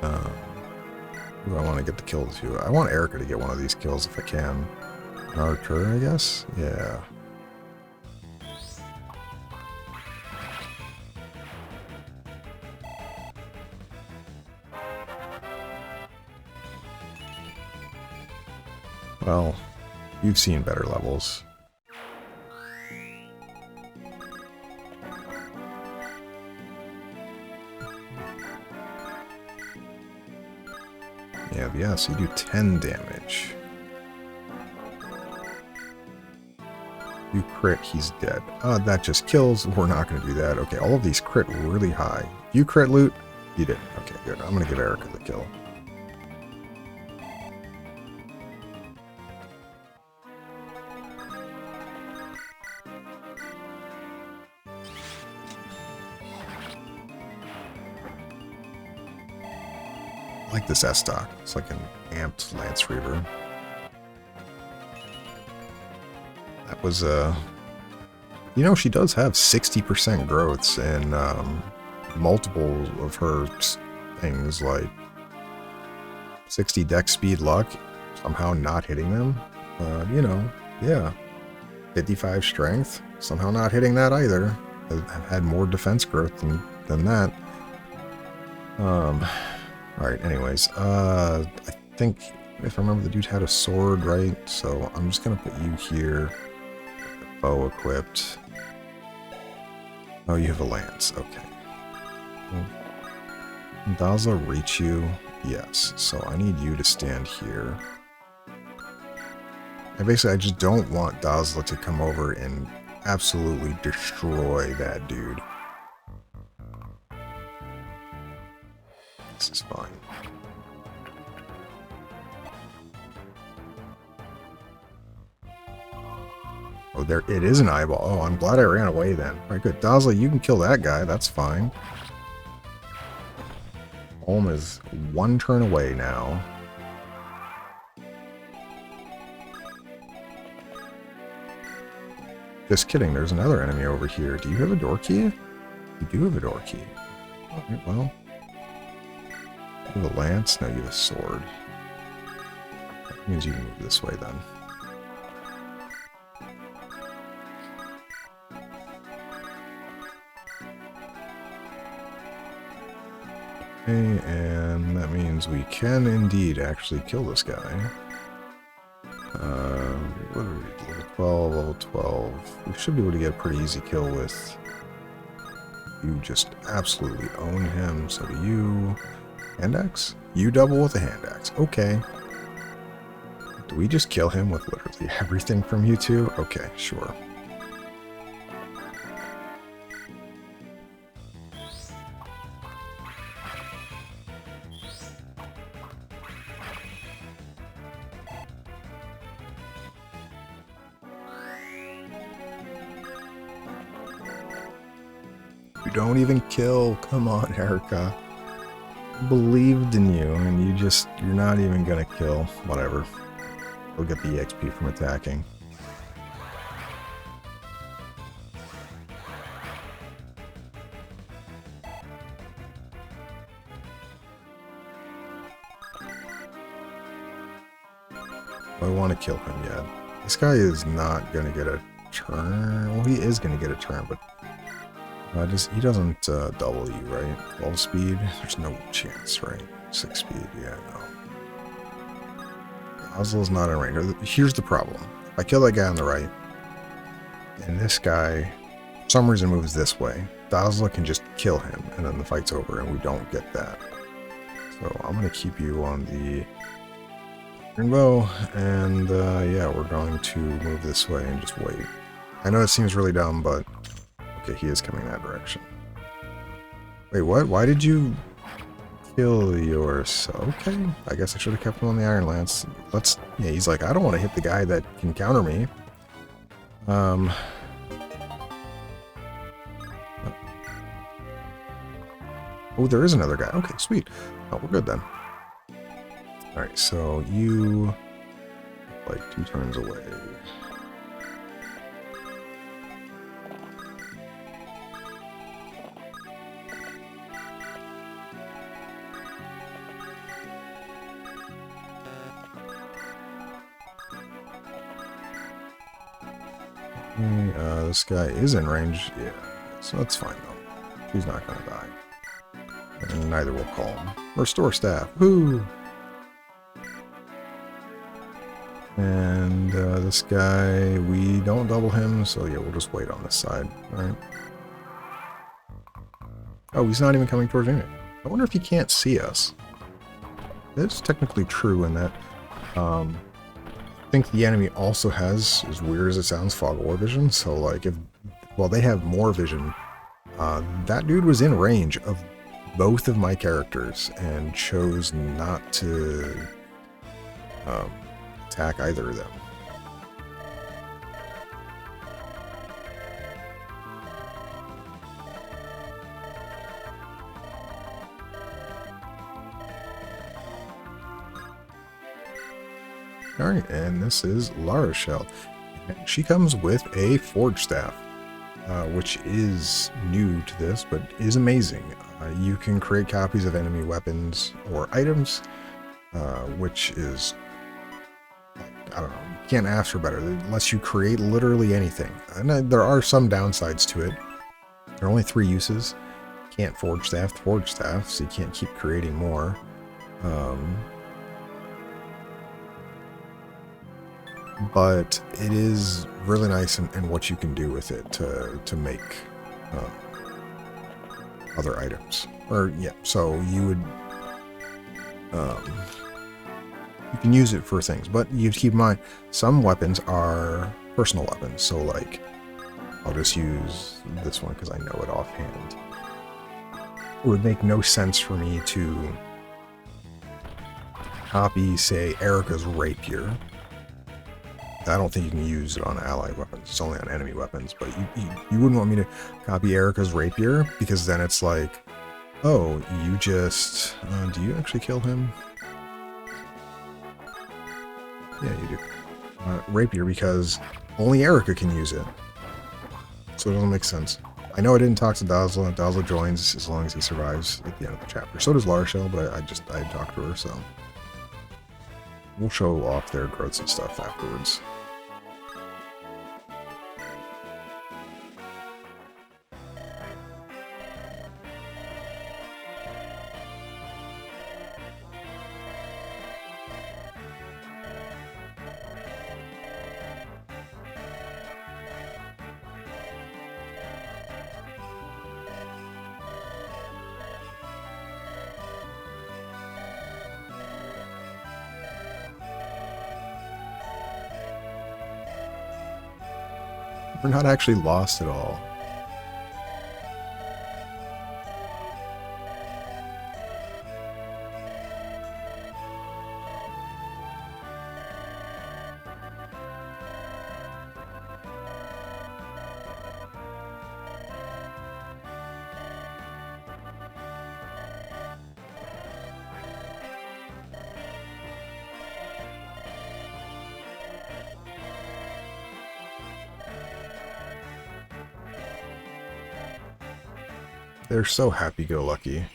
Who do I want to get the kill to? I want Erica to get one of these kills if I can. An archer, I guess? Yeah. Well, you've seen better levels. Yeah, so you do 10 damage. You crit, he's dead. That just kills. We're not going to do that. Okay, all of these crit really high. You crit loot? You did. Okay, good. I'm going to give Erica the kill. I like this S-Stock. It's like an amped Lance Reaver. That was, you know, she does have 60% growths in multiple of her things, like 60 dex speed luck, somehow not hitting them. You know, yeah. 55 strength, somehow not hitting that either. I've had more defense growth than that. Alright, anyways, I think, if I remember, the dude had a sword, right? So I'm just gonna put you here. Bow equipped. Oh, you have a lance, okay. Can Dazla reach you? Yes, so I need you to stand here. And basically, I just don't want Dazla to come over and absolutely destroy that dude. This is fine. Oh, there it is an eyeball. Oh, I'm glad I ran away then. Alright, good. Dazla, you can kill that guy. That's fine. Olm is 1 turn away now. Just kidding. There's another enemy over here. Do you have a door key? You do have a door key. Alright, well. You have a lance? No, you have a sword. That means you can move this way then. Okay, and that means we can indeed actually kill this guy. What are we? Level 12, level 12. We should be able to get a pretty easy kill with... You just absolutely own him, so do you... Hand axe? You double with a hand axe. Okay. Do we just kill him with literally everything from you two? Okay, sure. You don't even kill. Come on, Erica. Believed in you, and you're not even gonna kill. Whatever. We'll get the XP from attacking. I want to kill him yet. This guy is not gonna get a turn. Well, he is gonna get a turn, but he doesn't double you, right? 12 speed? There's no chance, right? 6 speed, yeah, no. Oslo's not in range. Here's the problem. If I kill that guy on the right, and this guy, for some reason, moves this way, Dazla can just kill him, and then the fight's over, and we don't get that. So I'm going to keep you on the Bow, and yeah, we're going to move this way and just wait. I know it seems really dumb, but okay, he is coming that direction. Wait, what? Why did you kill yours? Okay, I guess I should have kept him on the Iron Lance. Yeah, he's like, I don't want to hit the guy that can counter me. Oh, there is another guy. Okay, sweet. Oh, we're good then. Alright, so you like 2 turns away. Okay, this guy is in range. Yeah, so that's fine though. He's not gonna die. And neither will Calm. Restore staff. Woo! And this guy, we don't double him, so yeah, we'll just wait on this side. Alright. Oh, he's not even coming towards me. I wonder if he can't see us. It's technically true in that I think the enemy also has, as weird as it sounds, fog war vision. So like if, well, they have more vision. That dude was in range of both of my characters and chose not to attack either of them. Alright, and this is Lara Shell. She comes with a Forge Staff, which is new to this, but is amazing. You can create copies of enemy weapons or items, which is, I don't know, you can't ask for better. It lets you create literally anything. And there are some downsides to it. There are only 3 uses. You can't Forge Staff, so you can't keep creating more. But it is really nice in what you can do with it to make other items. Or yeah, so you would you can use it for things, but you have to keep in mind some weapons are personal weapons. So like, I'll just use this one because I know it offhand. It would make no sense for me to copy, say, Erica's rapier. I don't think you can use it on allied weapons. It's only on enemy weapons. But you wouldn't want me to copy Erica's rapier, because then it's like, oh, you just... do you actually kill him? Yeah, you do. Rapier, because only Erica can use it. So it doesn't make sense. I know I didn't talk to Dazzla. Dazzla joins as long as he survives at the end of the chapter. So does Larshell, but I talked to her, so... We'll show off their growths and stuff afterwards. We're not actually lost at all. They're so happy-go-lucky.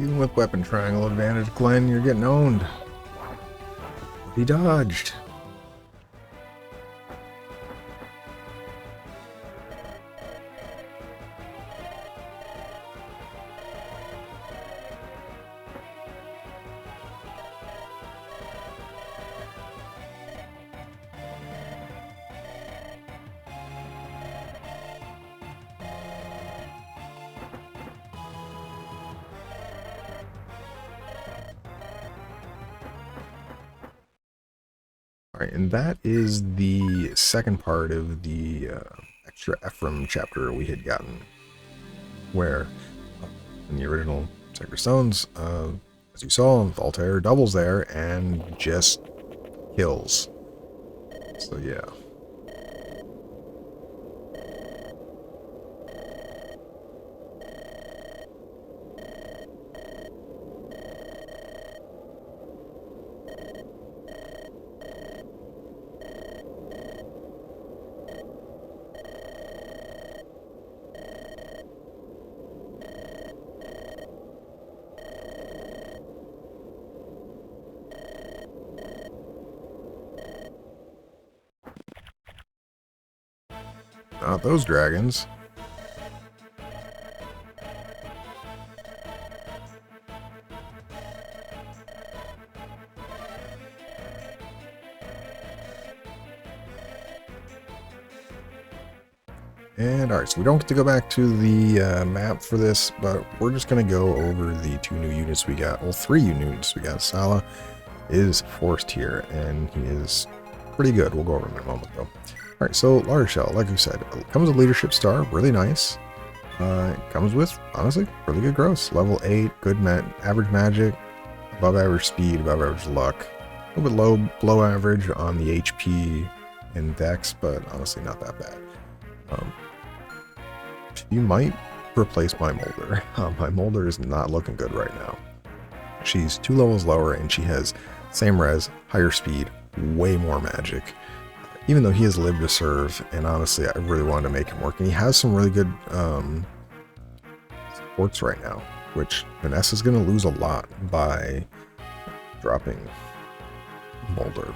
Even with weapon triangle advantage, Glenn, you're getting owned. He dodged. Alright, and that is the second part of the extra Ephraim chapter we had gotten, where in the original Sacred Stones, as you saw, Voltaire doubles there and just kills. So yeah. Not those dragons. And alright, so we don't get to go back to the map for this, but we're just going to go over the 2 new units we got. Well, 3 new units we got. Salah is forced here, and he is pretty good. We'll go over him in a moment, though. Alright, so La Rochelle, like we said, comes with Leadership Star, really nice. It comes with, honestly, really good growth. Level 8, good average magic, above average speed, above average luck. A little bit below average on the HP and Dex, but honestly not that bad. You might replace my Moulder. My Moulder is not looking good right now. She's 2 levels lower, and she has same res, higher speed, way more magic. Even though he has lived to serve, and honestly, I really wanted to make him work. And he has some really good supports right now, which Vanessa is going to lose a lot by dropping Moulder.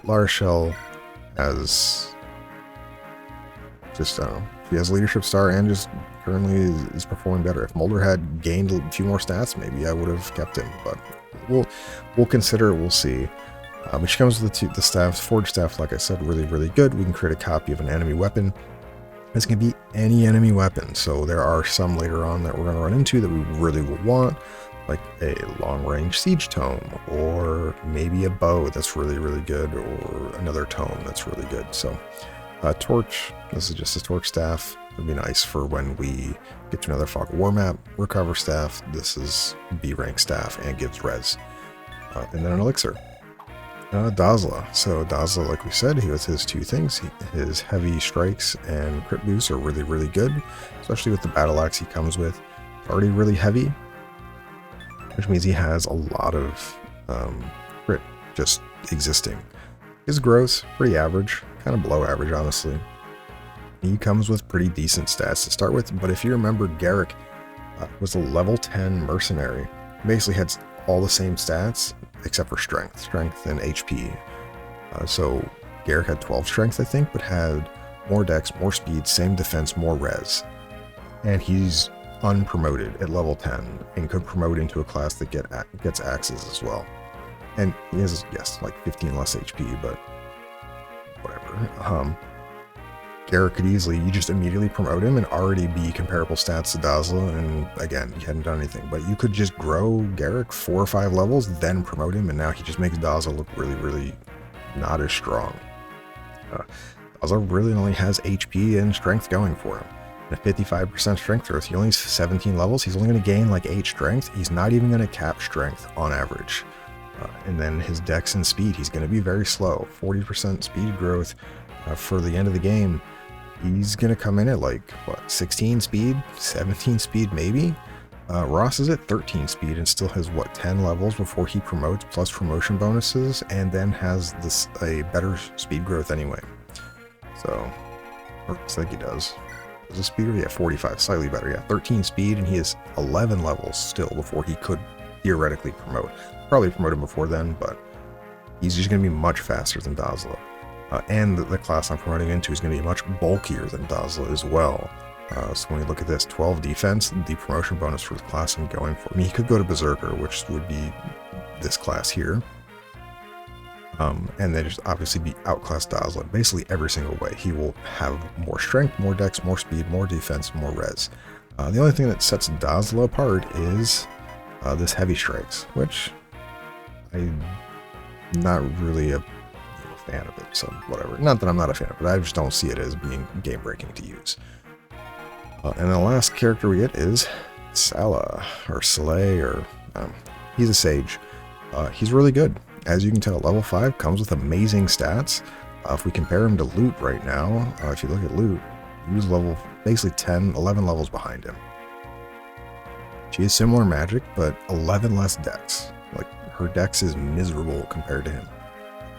La Rochelle has just, I don't know, he has Leadership Star and just currently is performing better. If Moulder had gained a few more stats, maybe I would have kept him, but we'll consider it, we'll see. But she comes with the staff, Forged Staff, like I said, really, really good. We can create a copy of an enemy weapon. This can be any enemy weapon, so there are some later on that we're going to run into that we really will want, like a long-range siege tome, or maybe a bow that's really, really good, or another tome that's really good. So torch, this is just a torch staff. It'd be nice for when we get to another Fog of War map. Recover staff, this is B rank staff and gives res. And then an elixir. Dazzler. So Dazzler, like we said, he has his 2 things. His heavy strikes and crit boosts are really, really good, especially with the battle axe he comes with. It's already really heavy, which means he has a lot of crit just existing. His growth, pretty average, kind of below average, honestly. He comes with pretty decent stats to start with, but if you remember, Garrick was a level 10 mercenary. He basically had all the same stats, except for strength and HP. So Garrick had 12 strength, I think, but had more dex, more speed, same defense, more res. And he's unpromoted at level 10 and could promote into a class that gets axes as well. And he has, yes, like 15 less HP, but whatever. Garrick could easily, you just immediately promote him and already be comparable stats to Dazzler, and again, he hadn't done anything. But you could just grow Garrick 4 or 5 levels, then promote him, and now he just makes Dazzler look really, really not as strong. Dazzler really only has HP and strength going for him. And a 55% strength growth, he only has 17 levels, he's only going to gain like 8 strength, he's not even going to cap strength on average. And then his dex and speed, he's going to be very slow, 40% speed growth for the end of the game. He's going to come in at like, what, 16 speed, 17 speed maybe? Ross is at 13 speed and still has, what, 10 levels before he promotes, plus promotion bonuses, and then has a better speed growth anyway. So, looks like he does. Is the speed? Yeah, 45, slightly better. Yeah, 13 speed, and he is 11 levels still before he could theoretically promote. Probably promote him before then, but he's just going to be much faster than Dazzler. And the class I'm promoting into is going to be much bulkier than Dazzler as well. So when you look at this, 12 defense, the promotion bonus for the class I'm going for. I mean, he could go to Berserker, which would be this class here. And then just obviously be outclassed Dazzler basically every single way. He will have more strength, more dex, more speed, more defense, more res. The only thing that sets Dazzler apart is this heavy strikes, which I'm not really a fan of it, so whatever. Not that I'm not a fan of it, I just don't see it as being game breaking to use. And the last character we get is Salah, or Saleh, or he's a sage. He's really good. As you can tell, level 5 comes with amazing stats. If we compare him to Loot right now, if you look at Loot, he's level basically 10, 11 levels behind him. She has similar magic, but 11 less dex. Like, her dex is miserable compared to him.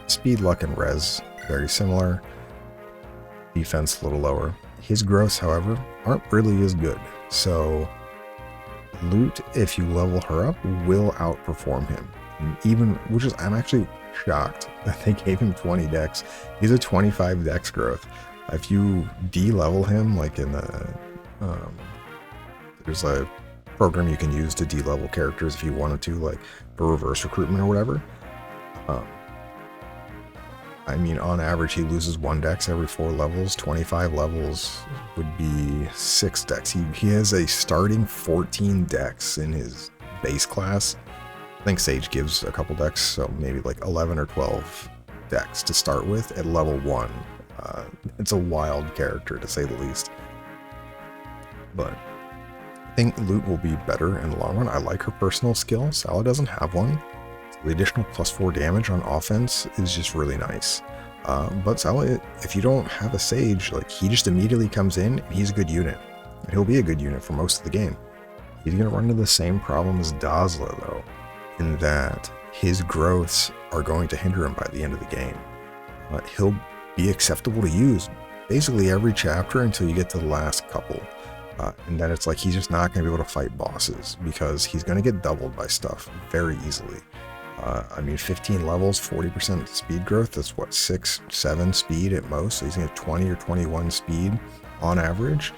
Speed, luck, and res, very similar. Defense, a little lower. His growths, however, aren't really as good. So, Loot, if you level her up, will outperform him. Even, which is, I'm actually shocked that they gave him 20 dex. He's a 25 dex growth. If you de-level him, like in the, there's a program you can use to de-level characters if you wanted to, like for reverse recruitment or whatever. I mean, on average, he loses 1 dex every 4 levels. 25 levels would be 6 dex. He has a starting 14 dex in his base class. I think Sage gives a couple dex, so maybe like 11 or 12 dex to start with at level 1. It's a wild character, to say the least. But I think Loot will be better in the long run. I like her personal skill. Salah doesn't have one. The additional +4 damage on offense is just really nice. But Salah, if you don't have a Sage, like, he just immediately comes in and he's a good unit. And he'll be a good unit for most of the game. He's going to run into the same problem as Dazzler, though, in that his growths are going to hinder him by the end of the game. He'll be acceptable to use basically every chapter until you get to the last couple. And then it's like he's just not going to be able to fight bosses because he's going to get doubled by stuff very easily. I mean, 15 levels, 40% speed growth, that's what, 6, 7 speed at most, so he's going to have 20 or 21 speed on average.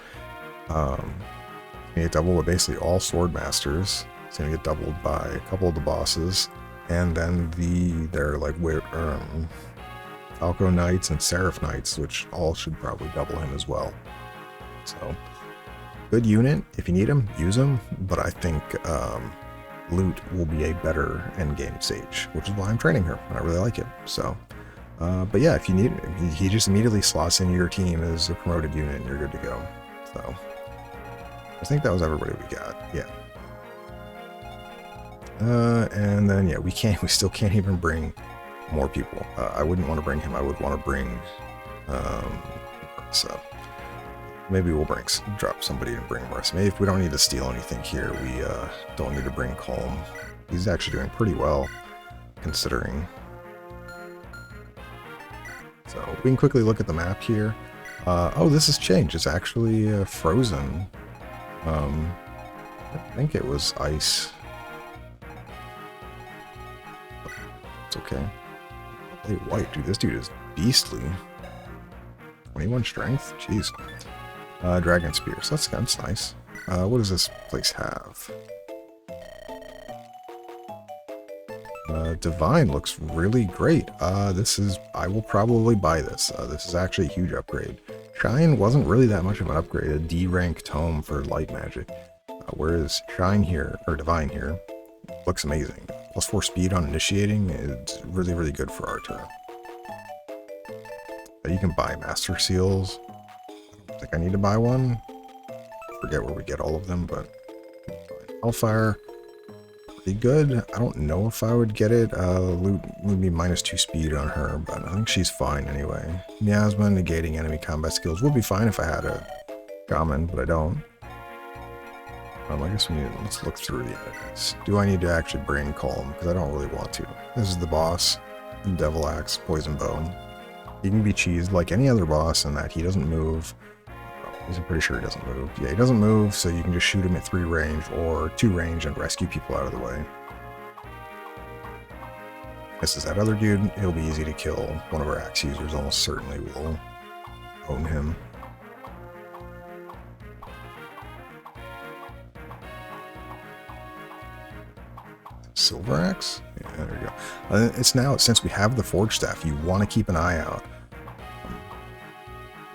He's going to get doubled with basically all sword masters. He's going to get doubled by a couple of the bosses, and then they're like Falco Knights and Seraph Knights, which all should probably double him as well. So, good unit. If you need him, use him, but I think Loot will be a better endgame Sage, which is why I'm training her, and I really like it. So, but yeah, if you need it, he just immediately slots into your team as a promoted unit, and you're good to go. So, I think that was everybody we got. Yeah. And then yeah, we still can't even bring more people. I wouldn't want to bring him. I would want to bring, so maybe we'll drop somebody and bring Marissa. Maybe if we don't need to steal anything here, we don't need to bring Calm. He's actually doing pretty well, considering. So we can quickly look at the map here. Oh, this has changed. It's actually frozen. I think it was ice. It's okay. Hey, white, dude. This dude is beastly. 21 strength? Jeez. Dragon Spears. That's nice. What does this place have? Divine looks really great. I will probably buy this. This is actually a huge upgrade. Shine wasn't really that much of an upgrade. A D rank tome for light magic. Whereas Shine here, or Divine here, looks amazing. +4 speed on initiating is really, really good for our turn. You can buy Master Seals. I think I need to buy one. Forget where we get all of them, but Hellfire, pretty good. I don't know if I would get it. Loot would be -2 speed on her, but I think she's fine anyway. Miasma negating enemy combat skills would be fine if I had a Shaman, but I don't. I guess let's look through the enemies. Do I need to actually bring Calm? Because I don't really want to. This is the boss. Devil Axe, Poison Bone. He can be cheesed like any other boss in that he doesn't move. I'm pretty sure he doesn't move. Yeah, he doesn't move, so you can just shoot him at 3 range or 2 range and rescue people out of the way. This is that other dude. He'll be easy to kill. One of our axe users almost certainly will own him. Silver axe? Yeah, there you go. It's now, since we have the forge staff, you want to keep an eye out.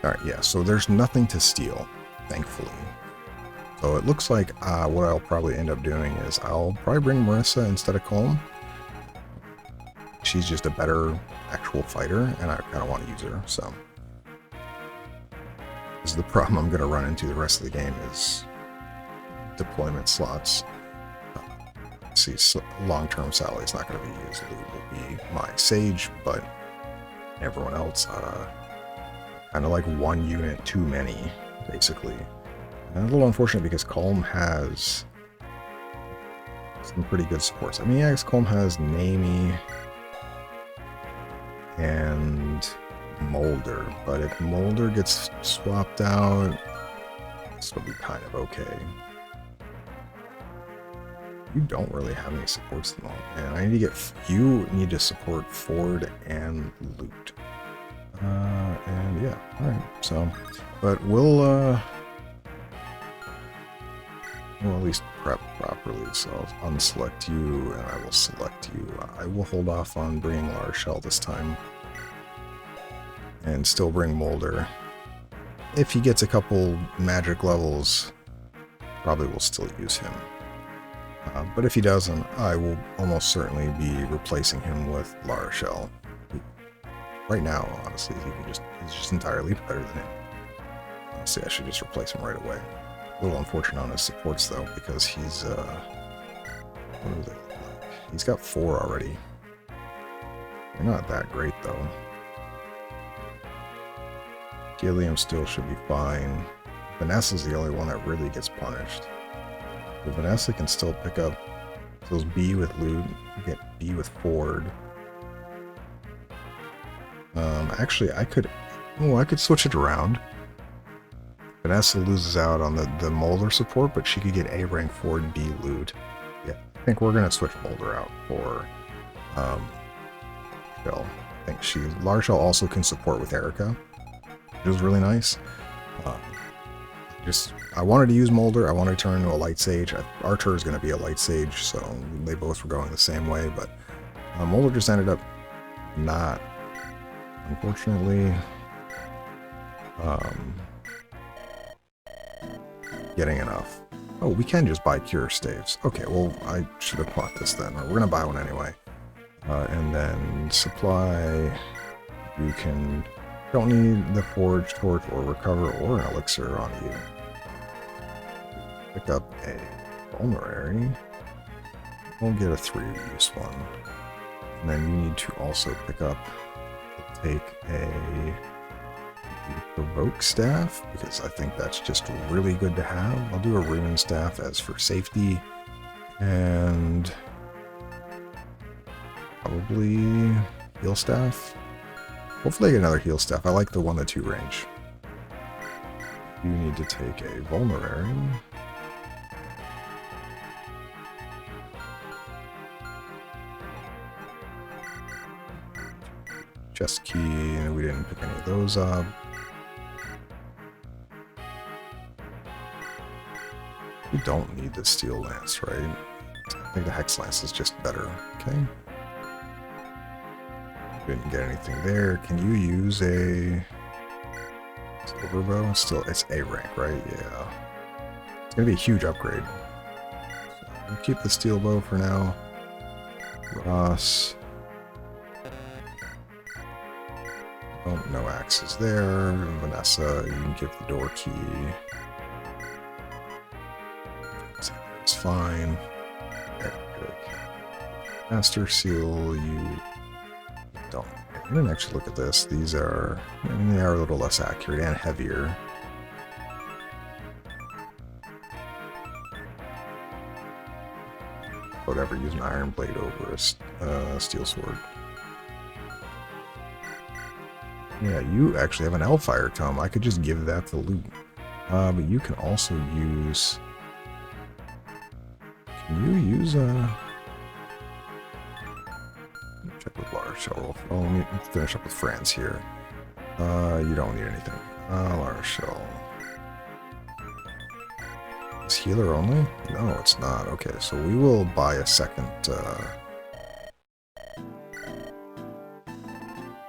Alright, yeah, so there's nothing to steal, thankfully. So it looks like what I'll probably end up doing is I'll probably bring Marissa instead of Colm. She's just a better actual fighter, and I kind of want to use her, so. This is the problem I'm going to run into the rest of the game is deployment slots. See, long-term Sally's not going to be used. It will be my Sage, but everyone else, kind of like one unit too many, basically. And a little unfortunate because Colm has some pretty good supports. I mean, yeah, Colm has Namie and Moulder, but if Moulder gets swapped out, this will be kind of okay. You don't really have any supports at the moment, and I need to get, you need to support Ford and Loot. And yeah, alright, so, but we'll at least prep properly, so I'll unselect you, and I will select you. I will hold off on bringing Larshell this time, and still bring Moulder. If he gets a couple magic levels, probably will still use him. But if he doesn't, I will almost certainly be replacing him with Larshell. Right now, honestly, he's just entirely better than him. Honestly, I should just replace him right away. A little unfortunate on his supports, though, because he's, what do they look like? He's got 4 already. They're not that great, though. Gilliam still should be fine. Vanessa's the only one that really gets punished. But Vanessa can still pick up those B with Loot, get B with Ford. Actually, I could switch it around. Vanessa loses out on the Moulder support, but she could get A rank Ford, B Loot. Yeah, I think we're gonna switch Moulder out for Shell. I think Larshell also can support with Erica, which is really nice. I wanted to use Moulder. I wanted to turn into a Light Sage. Archer is going to be a Light Sage, so they both were going the same way, but Moulder just ended up not, unfortunately, getting enough. Oh, we can just buy Cure Staves. Okay, well, I should have bought this then. We're going to buy one anyway. And then Supply, you don't need the Forge, Torch, or Recover, or an Elixir on you. Pick up a Vulnerary. We'll get a 3-use one. And then you need to also take a Provoke Staff, because I think that's just really good to have. I'll do a Rune Staff as for safety, and probably Heal Staff. Hopefully I get another Heal Staff. I like the 1-2 range. You need to take a Vulnerary. Chest Key, we didn't pick any of those up. We don't need the Steel Lance, right? I think the Hex Lance is just better. Okay. Didn't get anything there. Can you use a Silver Bow? Still, it's A rank, right? Yeah. It's gonna be a huge upgrade. So we'll keep the Steel Bow for now. Ross. Oh, no axes there. Vanessa, you can give the door key. It's fine. There, good. Master Seal, you don't. I didn't actually look at this. These are, I mean, they are a little less accurate and heavier. Whatever, use an Iron Blade over a Steel Sword. Yeah, you actually have an Hellfire Tome. I could just give that to Loot. But you can also use... Can you use check with Lara Shell. Oh, let me finish up with France here. You don't need anything. Lara Shell. Is healer only? No, it's not. Okay, so we will buy a second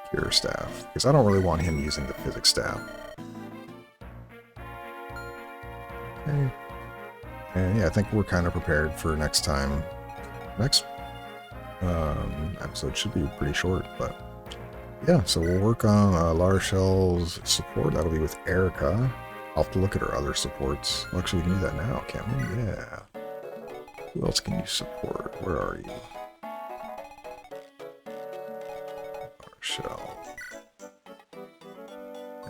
cure staff, because I don't really want him using the physics staff. Okay. And yeah, I think we're kind of prepared for next time. Next episode should be pretty short, but yeah, so we'll work on Lara Shell's support. That'll be with Erica. I'll have to look at her other supports. Well, actually, we can do that now, can't we? Yeah. Who else can you support? Where are you? Lara Shell.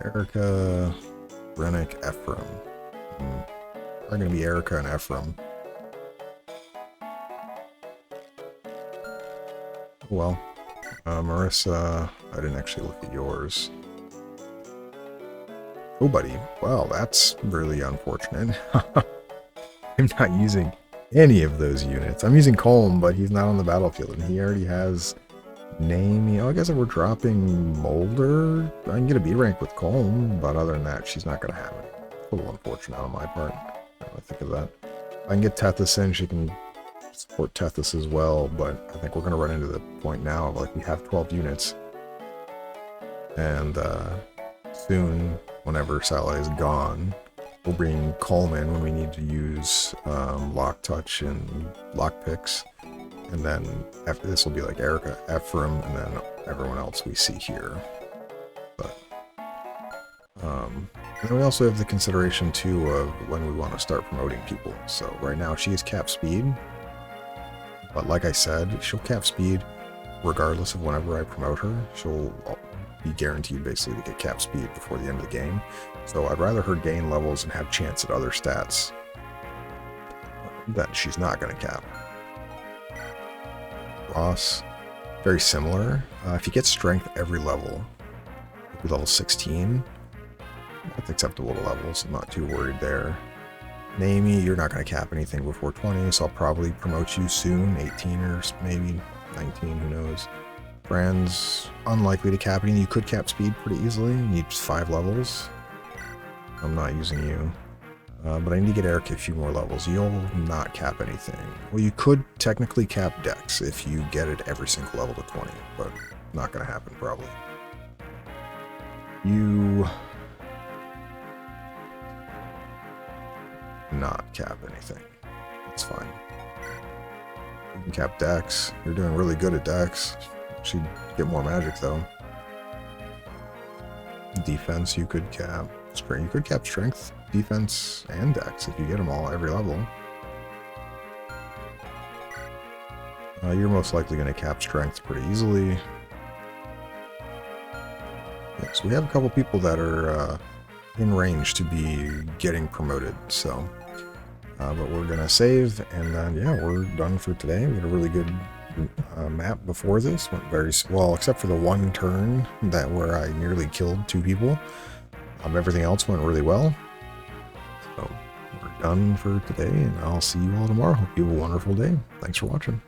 Erica, Rennick, Ephraim. Are going to be Erica and Ephraim. Well, Marissa, I didn't actually look at yours. Oh, buddy. Wow, that's really unfortunate. I'm not using any of those units. I'm using Colm, but he's not on the battlefield, and he already has name. I guess if we're dropping Moulder, I can get a B rank with Colm, but other than that, she's not going to have it. A little unfortunate on my part. I think of that. I can get Tethys in, she can support Tethys as well, but I think we're going to run into the point now of like we have 12 units. And soon, whenever Salah is gone, we'll bring Colm in when we need to use Lock Touch and Lock Picks. And then after this will be like Erica, Ephraim, and then everyone else we see here. But and then we also have the consideration too of when we want to start promoting people. So right now she is cap speed, but like I said, she'll cap speed regardless of whenever I promote her. She'll be guaranteed basically to get cap speed before the end of the game. So I'd rather her gain levels and have chance at other stats that she's not going to cap. Ross, very similar. If you get strength every level, like level 16, that's acceptable levels. I'm not too worried there. Namey, you're not going to cap anything before 20, so I'll probably promote you soon, 18 or maybe 19, who knows. Friends, unlikely to cap anything. You could cap speed pretty easily. You need 5 levels. I'm not using you. But I need to get Eric a few more levels. You'll not cap anything. Well, you could technically cap Dex if you get it every single level to 20, but not going to happen probably. You not cap anything. That's fine. You can cap Dex. You're doing really good at Dex. She'd get more magic though. Defense you could cap. Strength, you could cap strength, defense, and Dex if you get them all every level. You're most likely going to cap strength pretty easily. Yeah, so we have a couple people that are in range to be getting promoted. So, but we're going to save, and then yeah, we're done for today. We had a really good map before this. Went very well, except for the one turn where I nearly killed 2 people. Everything else went really well. So we're done for today, and I'll see you all tomorrow. Hope you have a wonderful day. Thanks for watching.